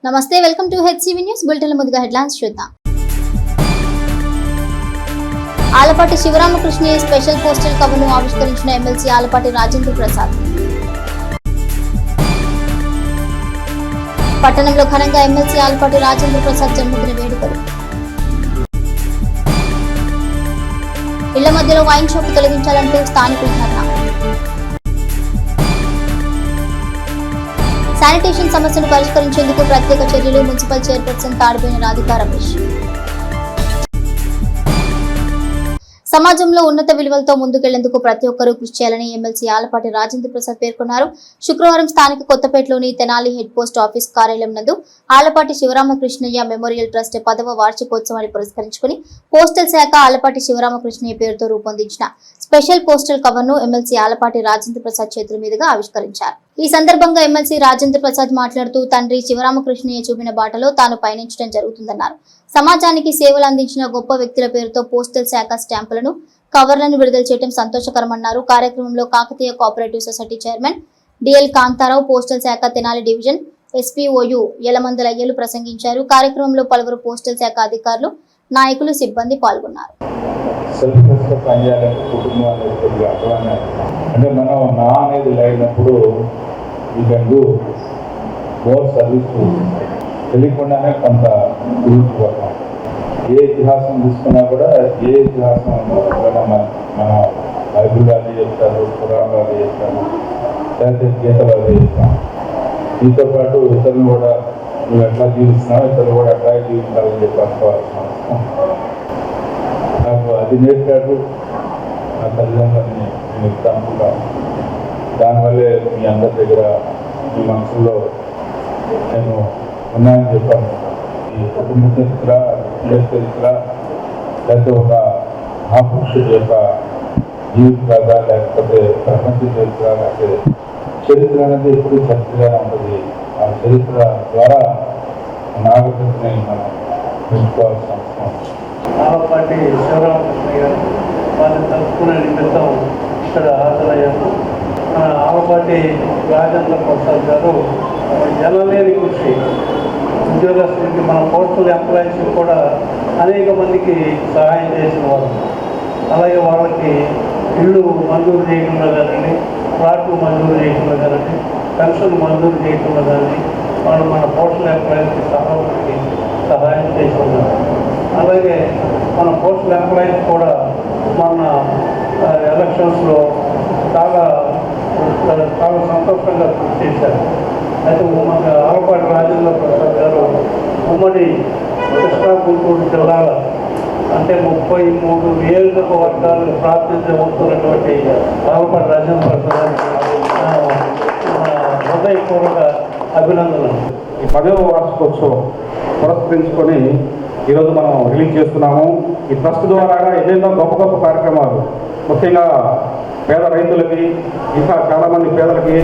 నమస్తే, welcome to HCV news bulletin. ముందుగా headlines చూద్దాం. ఆలపాటి శివరామకృష్ణ స్పెషల్ పోస్టల్ కవర్ను ఆవిష్కరించిన ఎమ్మెల్సీ ఆలపాటి రాజేంద్ర ప్రసాద్. పట్టణంలో ఘనంగా ఎమ్మెల్సీ ఆలపాటి రాజేంద్ర ప్రసాద్ జన్మదిన వేడుకలు. ఇళ్ల మధ్యలో వైన్ షాప్ తొలగించాలంటూ స్థానికుల ధర్నా. శానిటేషన్ సమస్యను పరిష్కరించేందుకు ప్రత్యేక చర్యలు. Municipal chairperson తాడిపోయిన Radhika Ramesh. సమాజంలో ఉన్నత విలువలతో ముందుకెళ్లేందుకు ప్రతి ఒక్కరూ కృషి చేయాలని ఎమ్మెల్సీ ఆలపాటి రాజేంద్ర ప్రసాద్ పేర్కొన్నారు. శుక్రవారం స్థానిక కొత్తపేటలోని తెనాలి హెడ్ పోస్ట్ ఆఫీస్ కార్యాలయం నందు ఆలపాటి శివరామకృష్ణయ్య మెమోరియల్ ట్రస్ట్ 10వ వార్షికోత్సవాన్ని పురస్కరించుకుని పోస్టల్ శాఖ ఆలపాటి శివరామకృష్ణయ్య పేరుతో రూపొందించిన స్పెషల్ పోస్టల్ కవర్ ను ఎమ్మెల్సీ ఆలపాటి రాజేంద్ర ప్రసాద్ చేతుల మీదుగా ఆవిష్కరించారు. ఈ సందర్భంగా ఎమ్మెల్సీ రాజేంద్ర ప్రసాద్ మాట్లాడుతూ తండ్రి శివరామకృష్ణయ్య చూపిన బాటలో తాను పయనించడం జరుగుతుందన్నారు. సమాజానికి సేవలు అందించిన గొప్ప వ్యక్తుల పేరుతో పోస్టల్ శాఖ స్టాంపులను, కవర్లను విడుదల చేయడం సంతోషకరమన్నారు. కార్యక్రమంలో Kakatiya cooperative society chairman DL Kantharao, postal శాఖ తెనాలి డివిజన్ ఎస్పీఓయు యలమందలయ్యలు ప్రసంగించారు. కార్యక్రమంలో పలువురు పోస్టల్ శాఖ అధికారులు, నాయకులు, సిబ్బంది పాల్గొన్నారు. అంటే మనం నా అనేది లేనప్పుడు మోర్ సర్వీస్ తెలియకుండానే కొంత గుర్తుపడతాం. ఏ ఇతిహాసం తీసుకున్నా కూడా ఏ ఇతిహాసం మన బైబిల్ అది చెప్తారు, పురాణాలు అది చెప్తారు, లేకపోతే గీతలు అది చెప్తాం. దీంతో పాటు ఇతరులు కూడా నువ్వు ఎట్లా జీవిస్తున్నావు, ఇతరులు కూడా ఎట్లా జీవిస్తారని చెప్పి అనుకోవాల్సిన అవసరం. నాకు అది నేర్పాడు నా తల్లిదండ్రులని నేను అనుకుంటాను. దానివల్లే మీ అందరి దగ్గర మీ మనసులో నేను ఉన్నాయని చెప్పాను. ఈ కుటుంబ చరిత్ర, దేశ చరిత్ర, లేకపోతే ఒక మహాపురుషుడి యొక్క జీవిత కథ, లేకపోతే ప్రపంచ చరిత్ర, లేకపోతే చరిత్ర అనేది ఎప్పుడు చరిత్రగానే ఉంటుంది. ఆ చరిత్ర ద్వారా నాగరికతని మనం పెంచుకోవాల్సిన అవసరం. ఆలపాటి శివరామకృష్ణ గారు వాళ్ళని తలుపుకునే నిమిత్తం ఇక్కడ హాజరయ్యాము. ఆలపాటి రాజేంద్ర ప్రసాద్ గారు జనలేని కృషి, ఉద్యోగస్తులకి, మన పోస్టల్ ఎంప్లాయీస్కి కూడా అనేక మందికి సహాయం చేసిన వాళ్ళు. అలాగే వాళ్ళకి ఇళ్ళు మంజూరు చేయకుండా కానీ, ప్లాట్లు మంజూరు చేయకుండా కానీ, పెన్షన్ మంజూరు చేయకుండా కానీ వాళ్ళు మన పోస్టల్ ఎంప్లాయీస్కి సహాయం చేసి ఉన్నారు. అలాగే మన పోస్టల్ ఎంప్లాయీస్ కూడా మన ఎలక్షన్స్లో చాలా సంతోషంగా కృషి చేశారు. అయితే మన ఆలపాటి రాజేంద్ర ప్రసాద్ గారు ఉమ్మడి కృష్ణా గుంటూరు జిల్లాల అంటే 33 నియోజకవర్గాలకు ప్రాతినిధ్యమవుతున్నటువంటి ఆలపాటి రాజేంద్ర ప్రసాద్ హృదయపూర్వక అభినందనలు. ఈ 10వ వార్షికోత్సవం పురస్కరించుకొని ఈరోజు మనం రిలీజ్ చేస్తున్నాము. ఈ ట్రస్ట్ ద్వారా ఎన్నెన్నో గొప్ప గొప్ప కార్యక్రమాలు, ముఖ్యంగా పేద రైతులకి, ఇంకా చాలామంది పేదలకి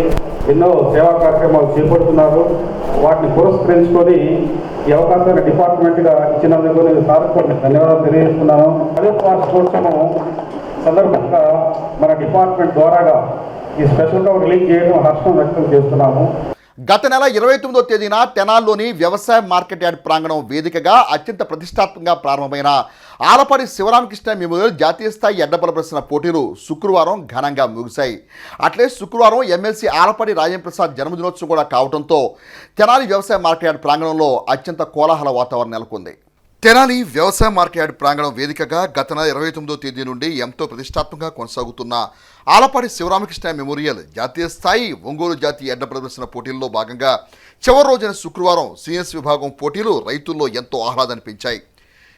ఎన్నో సేవా కార్యక్రమాలు చేపడుతున్నారు. వాటిని పురస్కరించుకొని ఈ అవకాశాన్ని డిపార్ట్మెంట్గా ఇచ్చినందుకు నేను సార్కు ధన్యవాదాలు తెలియజేస్తున్నాను. 10వ వార్షికోత్సవం సందర్భంగా మన డిపార్ట్మెంట్ ద్వారాగా ఈ స్పెషల్గా రిలీజ్ చేయడం హర్షం వ్యక్తం చేస్తున్నాము. గత నెల 29వ తేదీన తెనాల్లోని వ్యవసాయ మార్కెట్ యార్డ్ ప్రాంగణం వేదికగా అత్యంత ప్రతిష్టాత్మకంగా ప్రారంభమైన ఆలపాటి శివరామకృష్ణ మెమోరియల్ జాతీయ స్థాయి ఎడ్ల ప్రదర్శన పోటీలు శుక్రవారం ఘనంగా ముగిశాయి. అట్లే శుక్రవారం ఎమ్మెల్సీ ఆలపాటి రాజేంద్ర ప్రసాద్ జన్మదినోత్సవం కూడా కావడంతో తెనాలి వ్యవసాయ మార్కెట్ యార్డ్ ప్రాంగణంలో అత్యంత కోలాహల వాతావరణం నెలకొంది. తెనాలి వ్యవసాయ మార్కెట్ యార్డ్ ప్రాంగణం వేదికగా గత నెల 29వ తేదీ నుండి ఎంతో ప్రతిష్టాత్మకంగా కొనసాగుతున్న ఆలపాటి శివరామకృష్ణ మెమోరియల్ జాతీయ స్థాయి ఒంగోలు జాతీయ ఎడ్ల ప్రదర్శన పోటీల్లో భాగంగా చివరి రోజున శుక్రవారం సీనియర్స్ విభాగం పోటీలు రైతుల్లో ఎంతో ఆహ్లాదాన్ని పెంచాయి.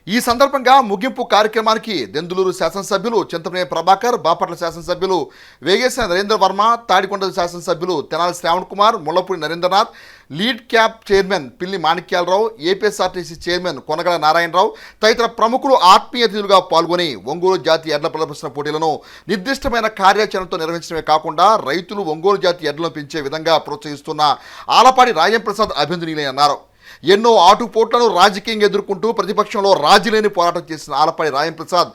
ఈ సందర్భంగా ముగింపు కార్యక్రమానికి దెందులూరు శాసనసభ్యులు చింతమనేని ప్రభాకర్, బాపట్ల శాసనసభ్యులు వేగేసిన నరేంద్ర వర్మ, తాడికొండ శాసనసభ్యులు Tenali Shravan Kumar, Mullapudi Narendranath, lead cap chairman పిల్లి మాణిక్యాలరావు, ఏపీఎస్ఆర్టీసీ చైర్మన్ కొనగల నారాయణరావు తదితర ప్రముఖులు ఆత్మీయ అతిథులుగా పాల్గొని ఒంగోలు జాతీయ ఎడ్ల ప్రదర్శన పోటీలను నిర్దిష్టమైన కార్యాచరణతో నిర్వహించడమే కాకుండా రైతులు ఒంగోలు జాతీయ ఎడ్లను పెంచే విధంగా ప్రోత్సహిస్తున్న ఆలపాటి రాజేంద్ర ప్రసాద్ అభినందనీయులన్నారు. ఎన్నో ఆటుపోట్లను రాజకీయంగా ఎదుర్కొంటూ ప్రతిపక్షంలో రాజీలేని పోరాటం చేసిన ఆలపాటి రాజేంద్ర ప్రసాద్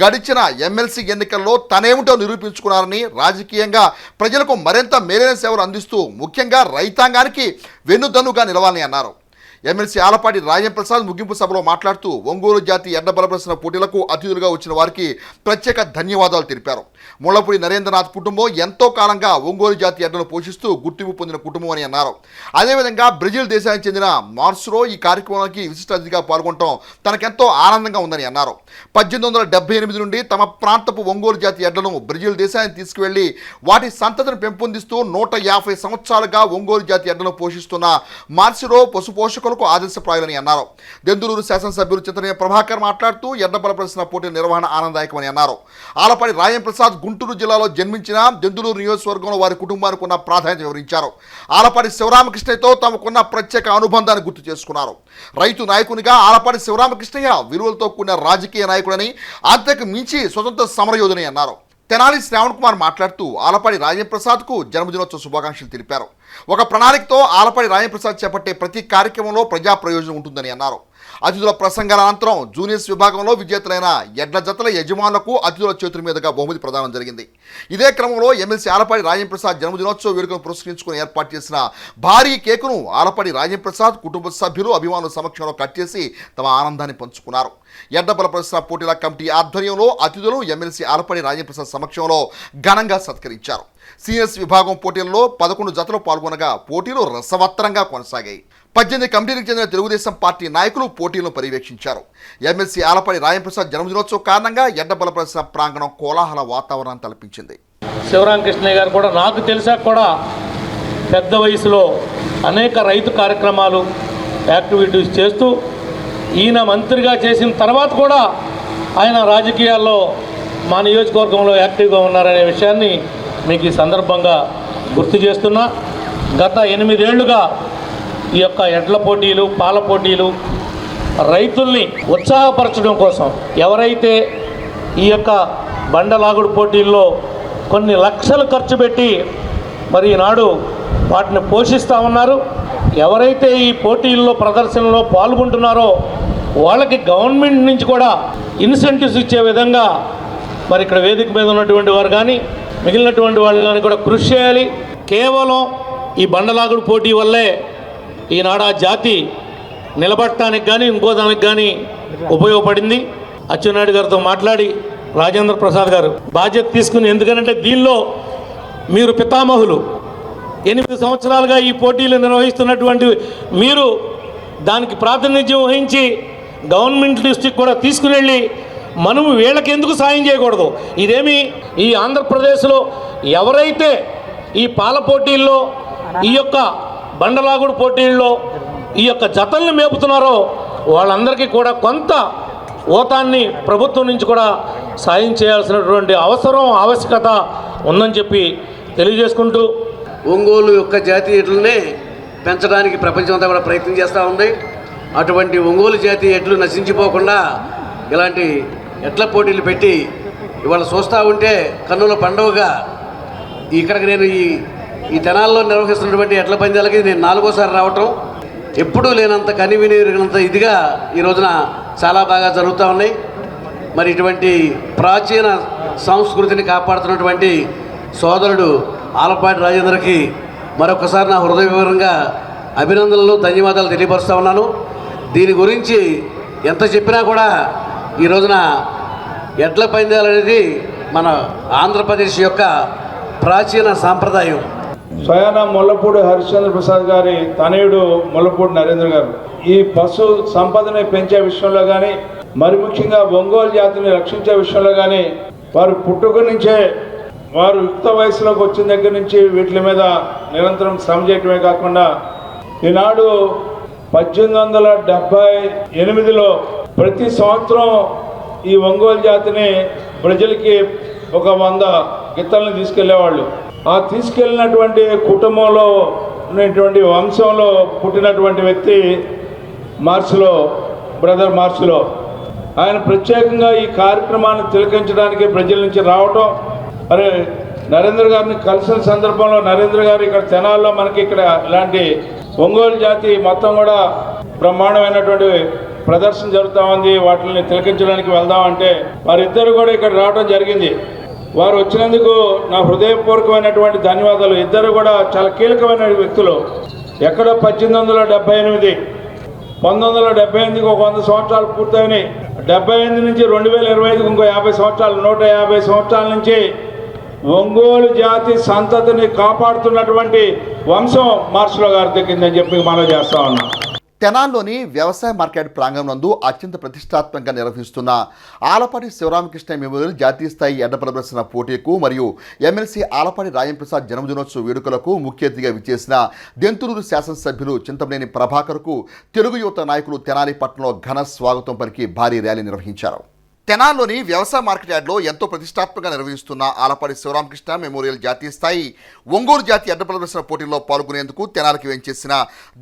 గడిచిన ఎమ్మెల్సీ ఎన్నికల్లో తనేమిటో నిరూపించుకున్నారని, రాజకీయంగా ప్రజలకు మరింత మేలైన సేవలు అందిస్తూ ముఖ్యంగా రైతాంగానికి వెన్నుదన్నుగా నిలవాలని అన్నారు. ఎమ్మెల్సీ ఆలపాటి రాజేంద్ర ప్రసాద్ ముగింపు సభలో మాట్లాడుతూ ఒంగోలు జాతి ఎడ్ల బల ప్రదర్శన పోటీలకు అతిథులుగా వచ్చిన వారికి ప్రత్యేక ధన్యవాదాలు తెలిపారు. ముళ్లపూడి నరేంద్రనాథ్ కుటుంబం ఎంతో కాలంగా ఒంగోలు జాతి ఎడ్లను పోషిస్తూ గుర్తింపు పొందిన కుటుంబం అని అన్నారు. అదేవిధంగా బ్రెజిల్ దేశానికి చెందిన మార్సురో ఈ కార్యక్రమానికి విశిష్ట అతిథిగా పాల్గొనడం తనకెంతో ఆనందంగా ఉందని అన్నారు. 1878 నుండి తమ ప్రాంతపు ఒంగోలు జాతి ఎడ్లను బ్రెజిల్ దేశానికి తీసుకువెళ్లి వాటి సంతతిని పెంపొందిస్తూ 150 సంవత్సరాలుగా ఒంగోలు జాతి ఎడ్లను పోషిస్తున్న మార్సిరో పశు పోషకులకు ఆదర్శప్రాయులని అన్నారు. దెందులూరు శాసనసభ్యులు చింతనయ్య ప్రభాకర్ మాట్లాడుతూ ఎడ్ల బల ప్రదర్శన పోటీల నిర్వహణ ఆనందదాయకమని అన్నారు. ఆలపాటి రాజేంద్ర ప్రసాద్ గుంటూరు జిల్లాలో జన్మించిన దెందులూరు నియోజకవర్గంలో వారి కుటుంబానికి ఉన్న ప్రాధాన్యత వివరించారు. ఆలపాటి శివరామకృష్ణయ్యతో తమకున్న ప్రత్యేక అనుబంధాన్ని గుర్తు చేసుకున్నారు. రైతు నాయకునిగా ఆలపాటి శివరామకృష్ణయ్య విలువలతో కూడిన రాజకీయ నాయకుడని, అంతకు మించి స్వతంత్ర సమరయోధుని అన్నారు. తెనాలి శ్రావణ్ కుమార్ మాట్లాడుతూ ఆలపాటి రాజేంద్ర ప్రసాద్కు జన్మదినోత్సవ శుభాకాంక్షలు తెలిపారు. ఒక ప్రణాళికతో ఆలపాటి రాజేంద్ర ప్రసాద్ చేపట్టే ప్రతి కార్యక్రమంలో ప్రజా ప్రయోజనం ఉంటుందని అన్నారు. అతిథుల ప్రసంగాల అనంతరం జూనియర్స్ విభాగంలో విజేతలైన ఎడ్ల జతల యజమానులకు అతిథుల చేతుల మీదుగా బహుమతి ప్రదానం జరిగింది. ఇదే క్రమంలో ఎమ్మెల్సీ ఆలపాటి రాజేంద్ర ప్రసాద్ జన్మదినోత్సవ వేడుకను పురస్కరించుకుని ఏర్పాటు చేసిన భారీ కేకును ఆలపాటి రాజేంద్ర ప్రసాద్ కుటుంబ సభ్యులు అభిమానుల సమక్షంలో కట్ చేసి తమ ఆనందాన్ని పంచుకున్నారు. ఎడ్ల బల ప్రదర్శన పోటీల కమిటీ ఆధ్వర్యంలో అతిథులు ఎమ్మెల్సీ ఆలపాటి రాజేంద్ర ప్రసాద్ సమక్షంలో ఘనంగా సత్కరించారు. సీనియర్స్ విభాగం పోటీల్లో 11 జతలు పాల్గొనగా పోటీలు రసవత్తరంగా కొనసాగాయి. 18 కమిటీలకు చెందిన తెలుగుదేశం పార్టీ నాయకులు పోటీలను పర్యవేక్షించారు. ఎమ్మెల్సీ ఆలపాటి రాజేంద్ర ప్రసాద్ జన్మదినోత్సవం కారణంగా ఎడ్ల బల ప్రదర్శన ప్రాంగణం కోలాహల వాతావరణాన్ని తలపించింది. శివరామకృష్ణయ్య గారు కూడా నాకు తెలిసాక కూడా పెద్ద వయసులో అనేక రైతు కార్యక్రమాలు యాక్టివిటీస్ చేస్తూ ఈయన మంత్రిగా చేసిన తర్వాత కూడా ఆయన రాజకీయాల్లో మా నియోజకవర్గంలో యాక్టివ్గా ఉన్నారనే విషయాన్ని మీకు ఈ సందర్భంగా గుర్తు చేస్తున్నా. గత 8 ఏళ్లుగా ఈ యొక్క ఎడ్ల పోటీలు, పాల పోటీలు రైతుల్ని ఉత్సాహపరచడం కోసం ఎవరైతే ఈ యొక్క బండలాగుడు పోటీల్లో కొన్ని లక్షలు ఖర్చు పెట్టి మరి ఈనాడు వాటిని పోషిస్తూ ఉన్నారు, ఎవరైతే ఈ పోటీల్లో ప్రదర్శనలో పాల్గొంటున్నారో వాళ్ళకి గవర్నమెంట్ నుంచి కూడా ఇన్సెంటివ్స్ ఇచ్చే విధంగా మరి ఇక్కడ వేదిక మీద ఉన్నటువంటి వారు కానీ మిగిలినటువంటి వాళ్ళు కానీ కూడా కృషి చేయాలి. కేవలం ఈ బండలాగుడు పోటీ వల్లే ఈనాడు ఆ జాతి నిలబడటానికి కానీ ఇంకో దానికి కానీ ఉపయోగపడింది. అచ్చెన్నాయుడు గారితో మాట్లాడి రాజేంద్ర ప్రసాద్ గారు బాధ్యత తీసుకుని, ఎందుకంటే దీనిలో మీరు పితామహులు 8 సంవత్సరాలుగా ఈ పోటీలు నిర్వహిస్తున్నటువంటి మీరు దానికి ప్రాతినిధ్యం వహించి గవర్నమెంట్ దృష్టికి కూడా తీసుకుని వెళ్ళి మనము వీళ్ళకి ఎందుకు సాయం చేయకూడదు? ఇదేమి ఈ ఆంధ్రప్రదేశ్లో ఎవరైతే ఈ పాల పోటీల్లో, ఈ యొక్క బండలాగుడు పోటీల్లో ఈ యొక్క జతల్ని మేపుతున్నారో వాళ్ళందరికీ కూడా కొంత ఓతాన్ని ప్రభుత్వం నుంచి కూడా సాయం చేయాల్సినటువంటి ఆవశ్యకత ఉందని చెప్పి తెలియజేసుకుంటూ, ఒంగోలు యొక్క జాతీయ ఎడ్లనే పెంచడానికి ప్రపంచం అంతా కూడా ప్రయత్నం చేస్తూ ఉంది. అటువంటి ఒంగోలు జాతీయ ఎడ్లు నశించిపోకుండా ఇలాంటి ఎడ్ల పోటీలు పెట్టి ఇవాళ చూస్తూ ఉంటే కన్నుల పండుగగా ఇక్కడికి నేను ఈ తెనాల్లో నిర్వహిస్తున్నటువంటి ఎడ్ల పందాలకి నేను 4వ రావటం, ఎప్పుడూ లేనంత కనివినిరిగినంత ఇదిగా ఈ రోజున చాలా బాగా జరుగుతూ ఉన్నాయి. మరి ఇటువంటి ప్రాచీన సంస్కృతిని కాపాడుతున్నటువంటి సోదరుడు ఆలపాటి రాజేంద్రకి మరొకసారి నా హృదయపూర్వకంగా అభినందనలు, ధన్యవాదాలు తెలియపరుస్తూ ఉన్నాను. దీని గురించి ఎంత చెప్పినా కూడా ఈ రోజున ఎడ్ల పందాలు అనేది మన ఆంధ్రప్రదేశ్ యొక్క ప్రాచీన సాంప్రదాయం. స్వయాన ముళ్లపూడి హరిశ్చంద్ర ప్రసాద్ గారి తనయుడు ముళ్లపూడి నరేంద్ర గారు ఈ పశు సంపదని పెంచే విషయంలో కానీ, మరి ముఖ్యంగా ఒంగోలు జాతిని రక్షించే విషయంలో కానీ వారు పుట్టుక నుంచే వారు యుక్త వయసులోకి వచ్చిన దగ్గర నుంచి వీటి మీద నిరంతరం శ్రమ చేయటమే కాకుండా ఈనాడు 1878లో ప్రతి సంవత్సరం ఈ ఒంగోలు జాతిని ప్రజలకి ఒక 100 గిత్తల్ని తీసుకెళ్లేవాళ్ళు. ఆ తీసుకెళ్ళినటువంటి కుటుంబంలో ఉన్నటువంటి వంశంలో పుట్టినటువంటి వ్యక్తి మార్సులో, బ్రదర్ మార్సులో. ఆయన ప్రత్యేకంగా ఈ కార్యక్రమాన్ని తిలకించడానికి ప్రజల నుంచి రావటం, మరి నరేంద్ర గారిని కలిసిన సందర్భంలో నరేంద్ర గారు ఇక్కడ తెనాల్లో మనకి ఇక్కడ ఇలాంటి ఒంగోలు జాతి మొత్తం కూడా బ్రహ్మాండమైనటువంటి ప్రదర్శన జరుగుతూ ఉంది, వాటిని తిలకించడానికి వెళ్దామంటే వారిద్దరు కూడా ఇక్కడ రావడం జరిగింది. వారు వచ్చినందుకు నా హృదయపూర్వకమైనటువంటి ధన్యవాదాలు. ఇద్దరు కూడా చాలా కీలకమైన వ్యక్తులు. ఎక్కడో 1878 1978కి ఒక 100 సంవత్సరాలు పూర్తయినాయి. 78 నుంచి 2025కి ఇంకో 50 సంవత్సరాలు, 150 సంవత్సరాల నుంచి ఒంగోలు జాతి సంతతిని కాపాడుతున్నటువంటి వంశం మార్షల్ గారి దక్కిందని చెప్పి మనం చేస్తా ఉన్నాం. తెనాల్లోని వ్యవసాయ మార్కెట్ ప్రాంగణం నందు అత్యంత ప్రతిష్టాత్మకంగా నిర్వహిస్తున్న ఆలపాటి శివరామకృష్ణ మెమోరియల్ జాతీయ స్థాయి ఎడ్ల ప్రదర్శన పోటీకు మరియు ఎమ్మెల్సీ ఆలపాటి రాజంప్రసాద్ జన్మదినోత్సవ వేడుకలకు ముఖ్య అతిథిగా విచ్చేసిన దెంతులూరు శాసనసభ్యులు చింతమనేని ప్రభాకర్కు తెలుగు యువత నాయకులు తెనాలి పట్టణంలో ఘన స్వాగతం పలికి భారీ ర్యాలీ నిర్వహించారు. తెనాల్లోని వ్యవసాయ మార్కెట్ యార్డ్లో ఎంతో ప్రతిష్టాత్మకంగా నిర్వహిస్తున్న ఆలపాటి శివరామకృష్ణ మెమోరియల్ జాతీయ స్థాయి ఒంగోలు జాతి ఎడ్ల ప్రదర్శన పోటీల్లో పాల్గొనేందుకు తెనాలికి వెంచేసిన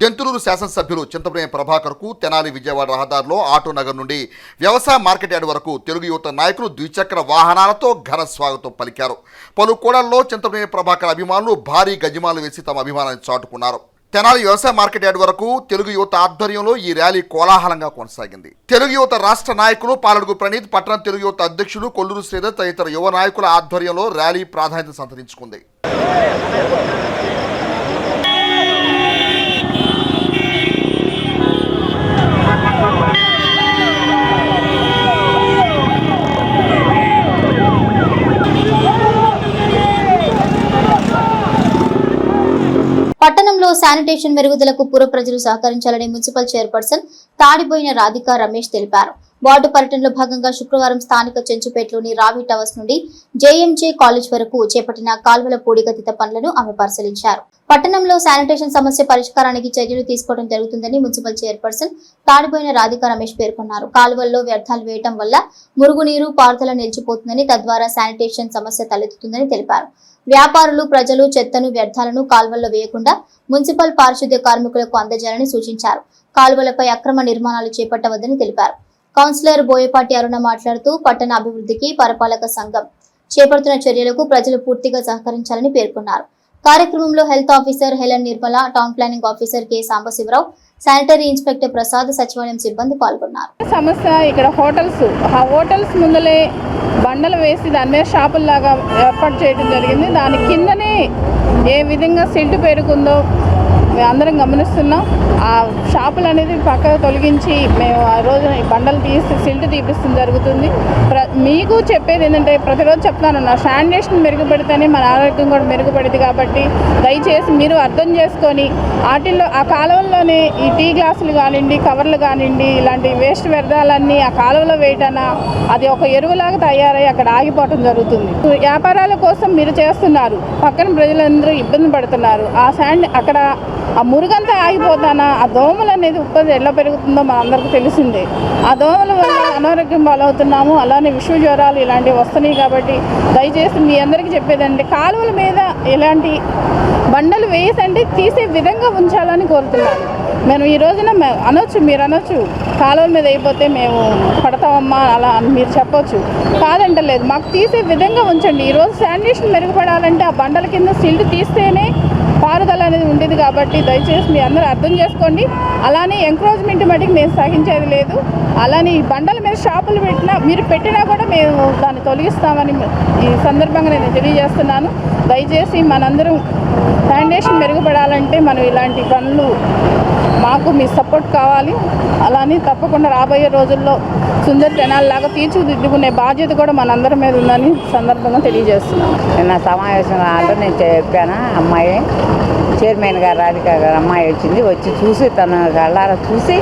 దెంతులూరు శాసనసభ్యులు చింతమనేని ప్రభాకర్కు తెనాలి విజయవాడ రహదారిలో ఆటో నగర్ నుండి వ్యవసాయ మార్కెట్ యార్డ్ వరకు తెలుగు యువత నాయకులు ద్విచక్ర వాహనాలతో ఘన స్వాగతం పలికారు. పలు కూడల్లో చింతమనేని ప్రభాకర్ అభిమానులు భారీ గజమాలు వేసి తమ అభిమానాన్ని చాటుకున్నారు. తెనాలి వ్యవసాయ మార్కెట్ యార్డ్ వరకు తెలుగు యువత ఆధ్వర్యంలో ఈ ర్యాలీ కోలాహలంగా కొనసాగింది. తెలుగు యువత రాష్ట్ర నాయకులు పాలడుగు ప్రణీత్, పట్టణ తెలుగు యువత అధ్యక్షుడు కొల్లూరు శ్రీధర్ తదితర యువ నాయకుల ఆధ్వర్యంలో ర్యాలీ ప్రాధాన్యత సంతరించుకుంది. పట్టణంలో శానిటేషన్ మెరుగుదలకు పుర ప్రజలు సహకరించాలని మున్సిపల్ చైర్పర్సన్ తాడిబోయిన రాధిక రమేష్ తెలిపారు. వార్డు పర్యటనలో భాగంగా శుక్రవారం స్థానిక చెంచుపేటలోని రావి టవర్స్ నుండి జేఎంజే కాలేజ్ వరకు చేపట్టిన కాల్వల పూడికతీత పనులను ఆమె పరిశీలించారు. పట్టణంలో శానిటేషన్ సమస్య పరిష్కారానికి చర్యలు తీసుకోవడం జరుగుతుందని మున్సిపల్ చైర్పర్సన్ తాడిబోయిన రాధిక రమేష్ పేర్కొన్నారు. కాలువల్లో వ్యర్థాలు వేయటం వల్ల మురుగునీరు పారుదల నిలిచిపోతుందని, తద్వారా శానిటేషన్ సమస్య తలెత్తుతుందని తెలిపారు. వ్యాపారులు, ప్రజలు చెత్తను, వ్యర్థాలను కాల్వల్లో వేయకుండా మున్సిపల్ పారిశుద్ధ్య కార్మికులకు అందజేయాలని సూచించారు. కాలువలపై అక్రమ నిర్మాణాలు చేపట్టవద్దని తెలిపారు. కౌన్సిలర్ బోయపాటి అరుణ మాట్లాడుతూ పట్టణ అభివృద్ధికి పరపాలక సంఘం చేపడుతున్న చర్యలకు ప్రజలు పూర్తిగా సహకరించాలని పేర్కొన్నారు. కార్యక్రమంలో health officer Helen Nirmala, town planning officer K Sambasivarao, sanitary inspector Prasad, సచివాలయం సిబ్బంది పాల్గొన్నారు. సమస్య ఇక్కడ హోటల్స్ ముందలే బండలు వేసి దాని మీద షాపుల్లాగా ఏర్పాటు చేయడం జరిగింది. దాని కిందనే ఏ విధంగా సిల్ట్ పెరుగుందో అందరం గమనిస్తున్నాం. ఆ షాపులు అనేది పక్కకు తొలగించి మేము ఆ రోజు బండలు తీసి సిల్ట్ తీపిస్తూ జరుగుతుంది. మీకు చెప్పేది ఏంటంటే ప్రతిరోజు చెప్తాను, నా శానిటేషన్ మెరుగుపడితేనే మన ఆరోగ్యం కూడా మెరుగుపడింది. కాబట్టి దయచేసి మీరు అర్థం చేసుకొని వాటిల్లో ఆ కాలువల్లోనే ఈ టీ గ్లాసులు కానివ్వండి, కవర్లు కానివ్వండి, ఇలాంటి వేస్ట్ వ్యర్థాలన్నీ ఆ కాలువలో వేయటన్నా అది ఒక ఎరువులాగా తయారై అక్కడ ఆగిపోవటం జరుగుతుంది. వ్యాపారాల కోసం మీరు చేస్తున్నారు, పక్కన ప్రజలందరూ ఇబ్బంది పడుతున్నారు. ఆ శాండ్ అక్కడ ఆ మురుగంతా ఆగిపోతానా, ఆ దోమలు అనేది ఉత్పత్తి ఎలా పెరుగుతుందో మనందరికీ తెలిసిందే. ఆ దోమల వల్ల అనారోగ్యం పాలవుతున్నాము, అలానే విష జ్వరాలు ఇలాంటివి వస్తున్నాయి. కాబట్టి దయచేసి మీ అందరికీ చెప్పేదంటే కాలువల మీద ఇలాంటి బండలు వేసండి తీసే విధంగా ఉంచాలని కోరుతున్నాను. మేము ఈ రోజున మీరు అనొచ్చు కాలువల మీద అయిపోతే మేము పడతామమ్మా అలా అని మీరు చెప్పొచ్చు, కాదంటలేదు. మాకు తీసే విధంగా ఉంచండి. ఈరోజు శానిటేషన్ మెరుగుపడాలంటే ఆ బండల కింద సిల్ట్ తీస్తేనే పారుదల అనేది ఉండేది. కాబట్టి దయచేసి మీ అందరూ అర్థం చేసుకోండి. అలానే ఎంక్రోచ్మెంట్ మటుకు మేము సహించేది లేదు. అలానే ఈ బండల మీద షాపులు మీరు పెట్టినా కూడా మేము దాన్ని తొలగిస్తామని ఈ సందర్భంగా నేను తెలియజేస్తున్నాను. దయచేసి మనందరం శానిటేషన్ మెరుగుపడాలంటే మనం ఇలాంటి పనులు మాకు మీ సపోర్ట్ కావాలి. అలానే తప్పకుండా రాబోయే రోజుల్లో సుందర తెనాలిలాగా తీర్చిదిద్దుకునే బాధ్యత కూడా మనందరి మీద ఉందని సందర్భంగా తెలియజేస్తున్నాను. నిన్న సమావేశంలో నేను చెప్పాను, అమ్మాయి చైర్మన్ గారు రాధిక గారు అమ్మాయి వచ్చి చూసి తన కళ్ళారా చూసి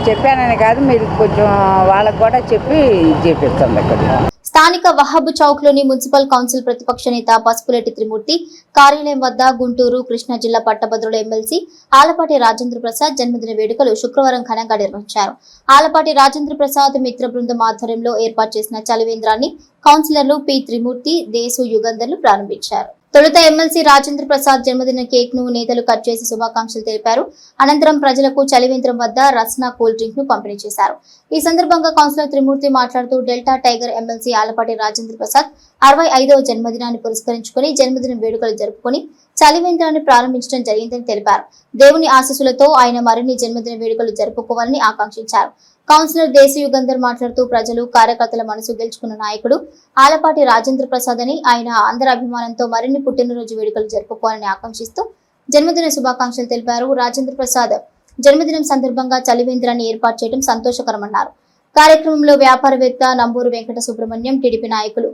చెప్పానని కాదు, మీరు కొంచెం వాళ్ళకు కూడా చెప్పి చేపిస్తాం. ఇక్కడ స్థానిక వహాబ్ చౌక్ లోని మున్సిపల్ కౌన్సిల్ ప్రతిపక్ష నేత పసుపులేటి త్రిమూర్తి కార్యాలయం వద్ద గుంటూరు, కృష్ణా జిల్లా పట్టభద్రుల ఎమ్మెల్సీ ఆలపాటి రాజేంద్ర ప్రసాద్ జన్మదిన వేడుకలు శుక్రవారం ఘనంగా నిర్వహించారు. ఆలపాటి రాజేంద్ర ప్రసాద్ మిత్ర బృందం ఆధ్వర్యంలో ఏర్పాటు చేసిన చలివేంద్రాన్ని కౌన్సిలర్లు పి త్రిమూర్తి, దేశు యుగంధర్లు ప్రారంభించారు. తొలుత ఎమ్మెల్సీ రాజేంద్ర ప్రసాద్ జన్మదిన కేక్ ను నేతలు కట్ చేసి శుభాకాంక్షలు తెలిపారు. అనంతరం ప్రజలకు చలివేంద్రం వద్ద రస్నా కూల్ డ్రింక్ ను పంపిణీ చేశారు. ఈ సందర్భంగా కౌన్సిలర్ త్రిమూర్తి మాట్లాడుతూ delta tiger MLC Alapati Rajendra Prasad 65వ జన్మదినాన్ని పురస్కరించుకుని జన్మదిన వేడుకలు జరుపుకుని చలివేంద్రాన్ని ప్రారంభించడం జరిగిందని తెలిపారు. దేవుని ఆశీస్సులతో ఆయన మరిన్ని జన్మదిన వేడుకలు జరుపుకోవాలని ఆకాంక్షించారు. కౌన్సిలర్ దేశ యుగంధర్ మాట్లాడుతూ ప్రజలు, కార్యకర్తల మనసు గెలుచుకున్న నాయకుడు ఆలపాటి రాజేంద్ర ప్రసాద్ అని, ఆయన అందరి అభిమానంతో మరిన్ని పుట్టినరోజు వేడుకలు జరుపుకోవాలని ఆకాంక్షిస్తూ జన్మదిన శుభాకాంక్షలు తెలిపారు. రాజేంద్ర ప్రసాద్ జన్మదినం సందర్భంగా చలివేంద్రాన్ని ఏర్పాటు చేయడం సంతోషకరమన్నారు. కార్యక్రమంలో వ్యాపారవేత్త నంబూరు వెంకట సుబ్రహ్మణ్యం, టీడీపీ నాయకులు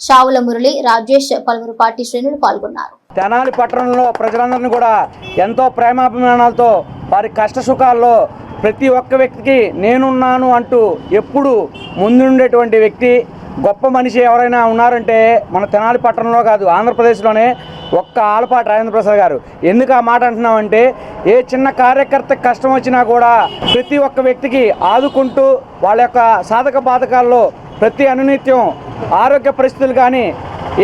షావుల మురళి, రాజేష్, పలువురు పార్టీ శ్రేణులు పాల్గొన్నారు. తెనాలి పట్టణంలో ప్రజలందరినీ కూడా ఎంతో ప్రేమాభిమానాలతో వారి కష్ట సుఖాల్లో ప్రతి ఒక్క వ్యక్తికి నేనున్నాను అంటూ ఎప్పుడు ముందుండేటువంటి వ్యక్తి, గొప్ప మనిషి ఎవరైనా ఉన్నారంటే మన తెనాలి పట్టణంలో కాదు, ఆంధ్రప్రదేశ్లోనే ఒక్క ఆలపాటి రాజేంద్ర ప్రసాద్ గారు. ఎందుకు ఆ మాట అంటున్నామంటే, ఏ చిన్న కార్యకర్త కష్టం వచ్చినా కూడా ప్రతి ఒక్క వ్యక్తికి ఆదుకుంటూ వాళ్ళ యొక్క సాధక బాధకాల్లో ప్రతి అనునిత్యం ఆరోగ్య పరిస్థితులు కానీ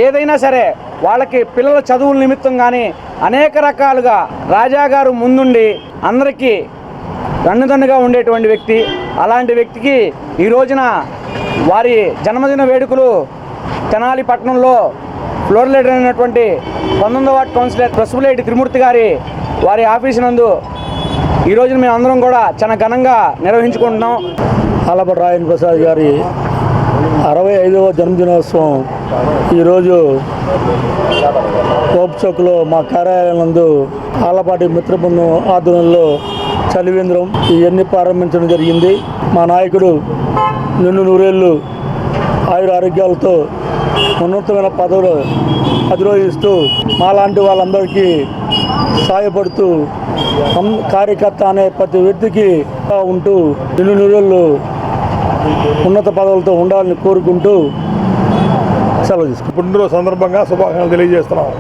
ఏదైనా సరే వాళ్ళకి పిల్లల చదువుల నిమిత్తం కానీ అనేక రకాలుగా రాజా గారు ముందుండి అందరికీ వెన్నుదన్నుగా ఉండేటువంటి వ్యక్తి. అలాంటి వ్యక్తికి ఈ రోజున వారి జన్మదిన వేడుకలు తెనాలి పట్టణంలో ఫ్లోర్ లీడర్ అయినటువంటి 19వ వార్డు కౌన్సిలర్ ప్రసుపులేటి త్రిమూర్తి గారి వారి ఆఫీసు నందు ఈ రోజున మేము అందరం కూడా చాలా ఘనంగా నిర్వహించుకుంటున్నాం. ఆలపాటి రాజేంద్ర ప్రసాద్ గారి 65వ జన్మదినోత్సవం ఈరోజు కోప్ చౌక్లో మా కార్యాలయం నందు ఆలపాటి మిత్ర బృందం ఆధ్వర్యంలో చలివేంద్రం ఇవన్నీ ప్రారంభించడం జరిగింది. మా నాయకుడు నిన్ను నూరేళ్ళు ఆయుర ఆరోగ్యాలతో ఉన్నతమైన పదవులు అధిరోహిస్తూ మాలాంటి వాళ్ళందరికీ సహాయపడుతూ కార్యకర్త అనే ప్రతి వ్యక్తికి ఉంటూ నిన్ను నూరేళ్ళు ఉన్నత పదవులతో ఉండాలని కోరుకుంటూ సెలవు తీసుకుంటాం. పుట్టినరోజు సందర్భంగా శుభాకాంక్షలు తెలియజేస్తున్నాం.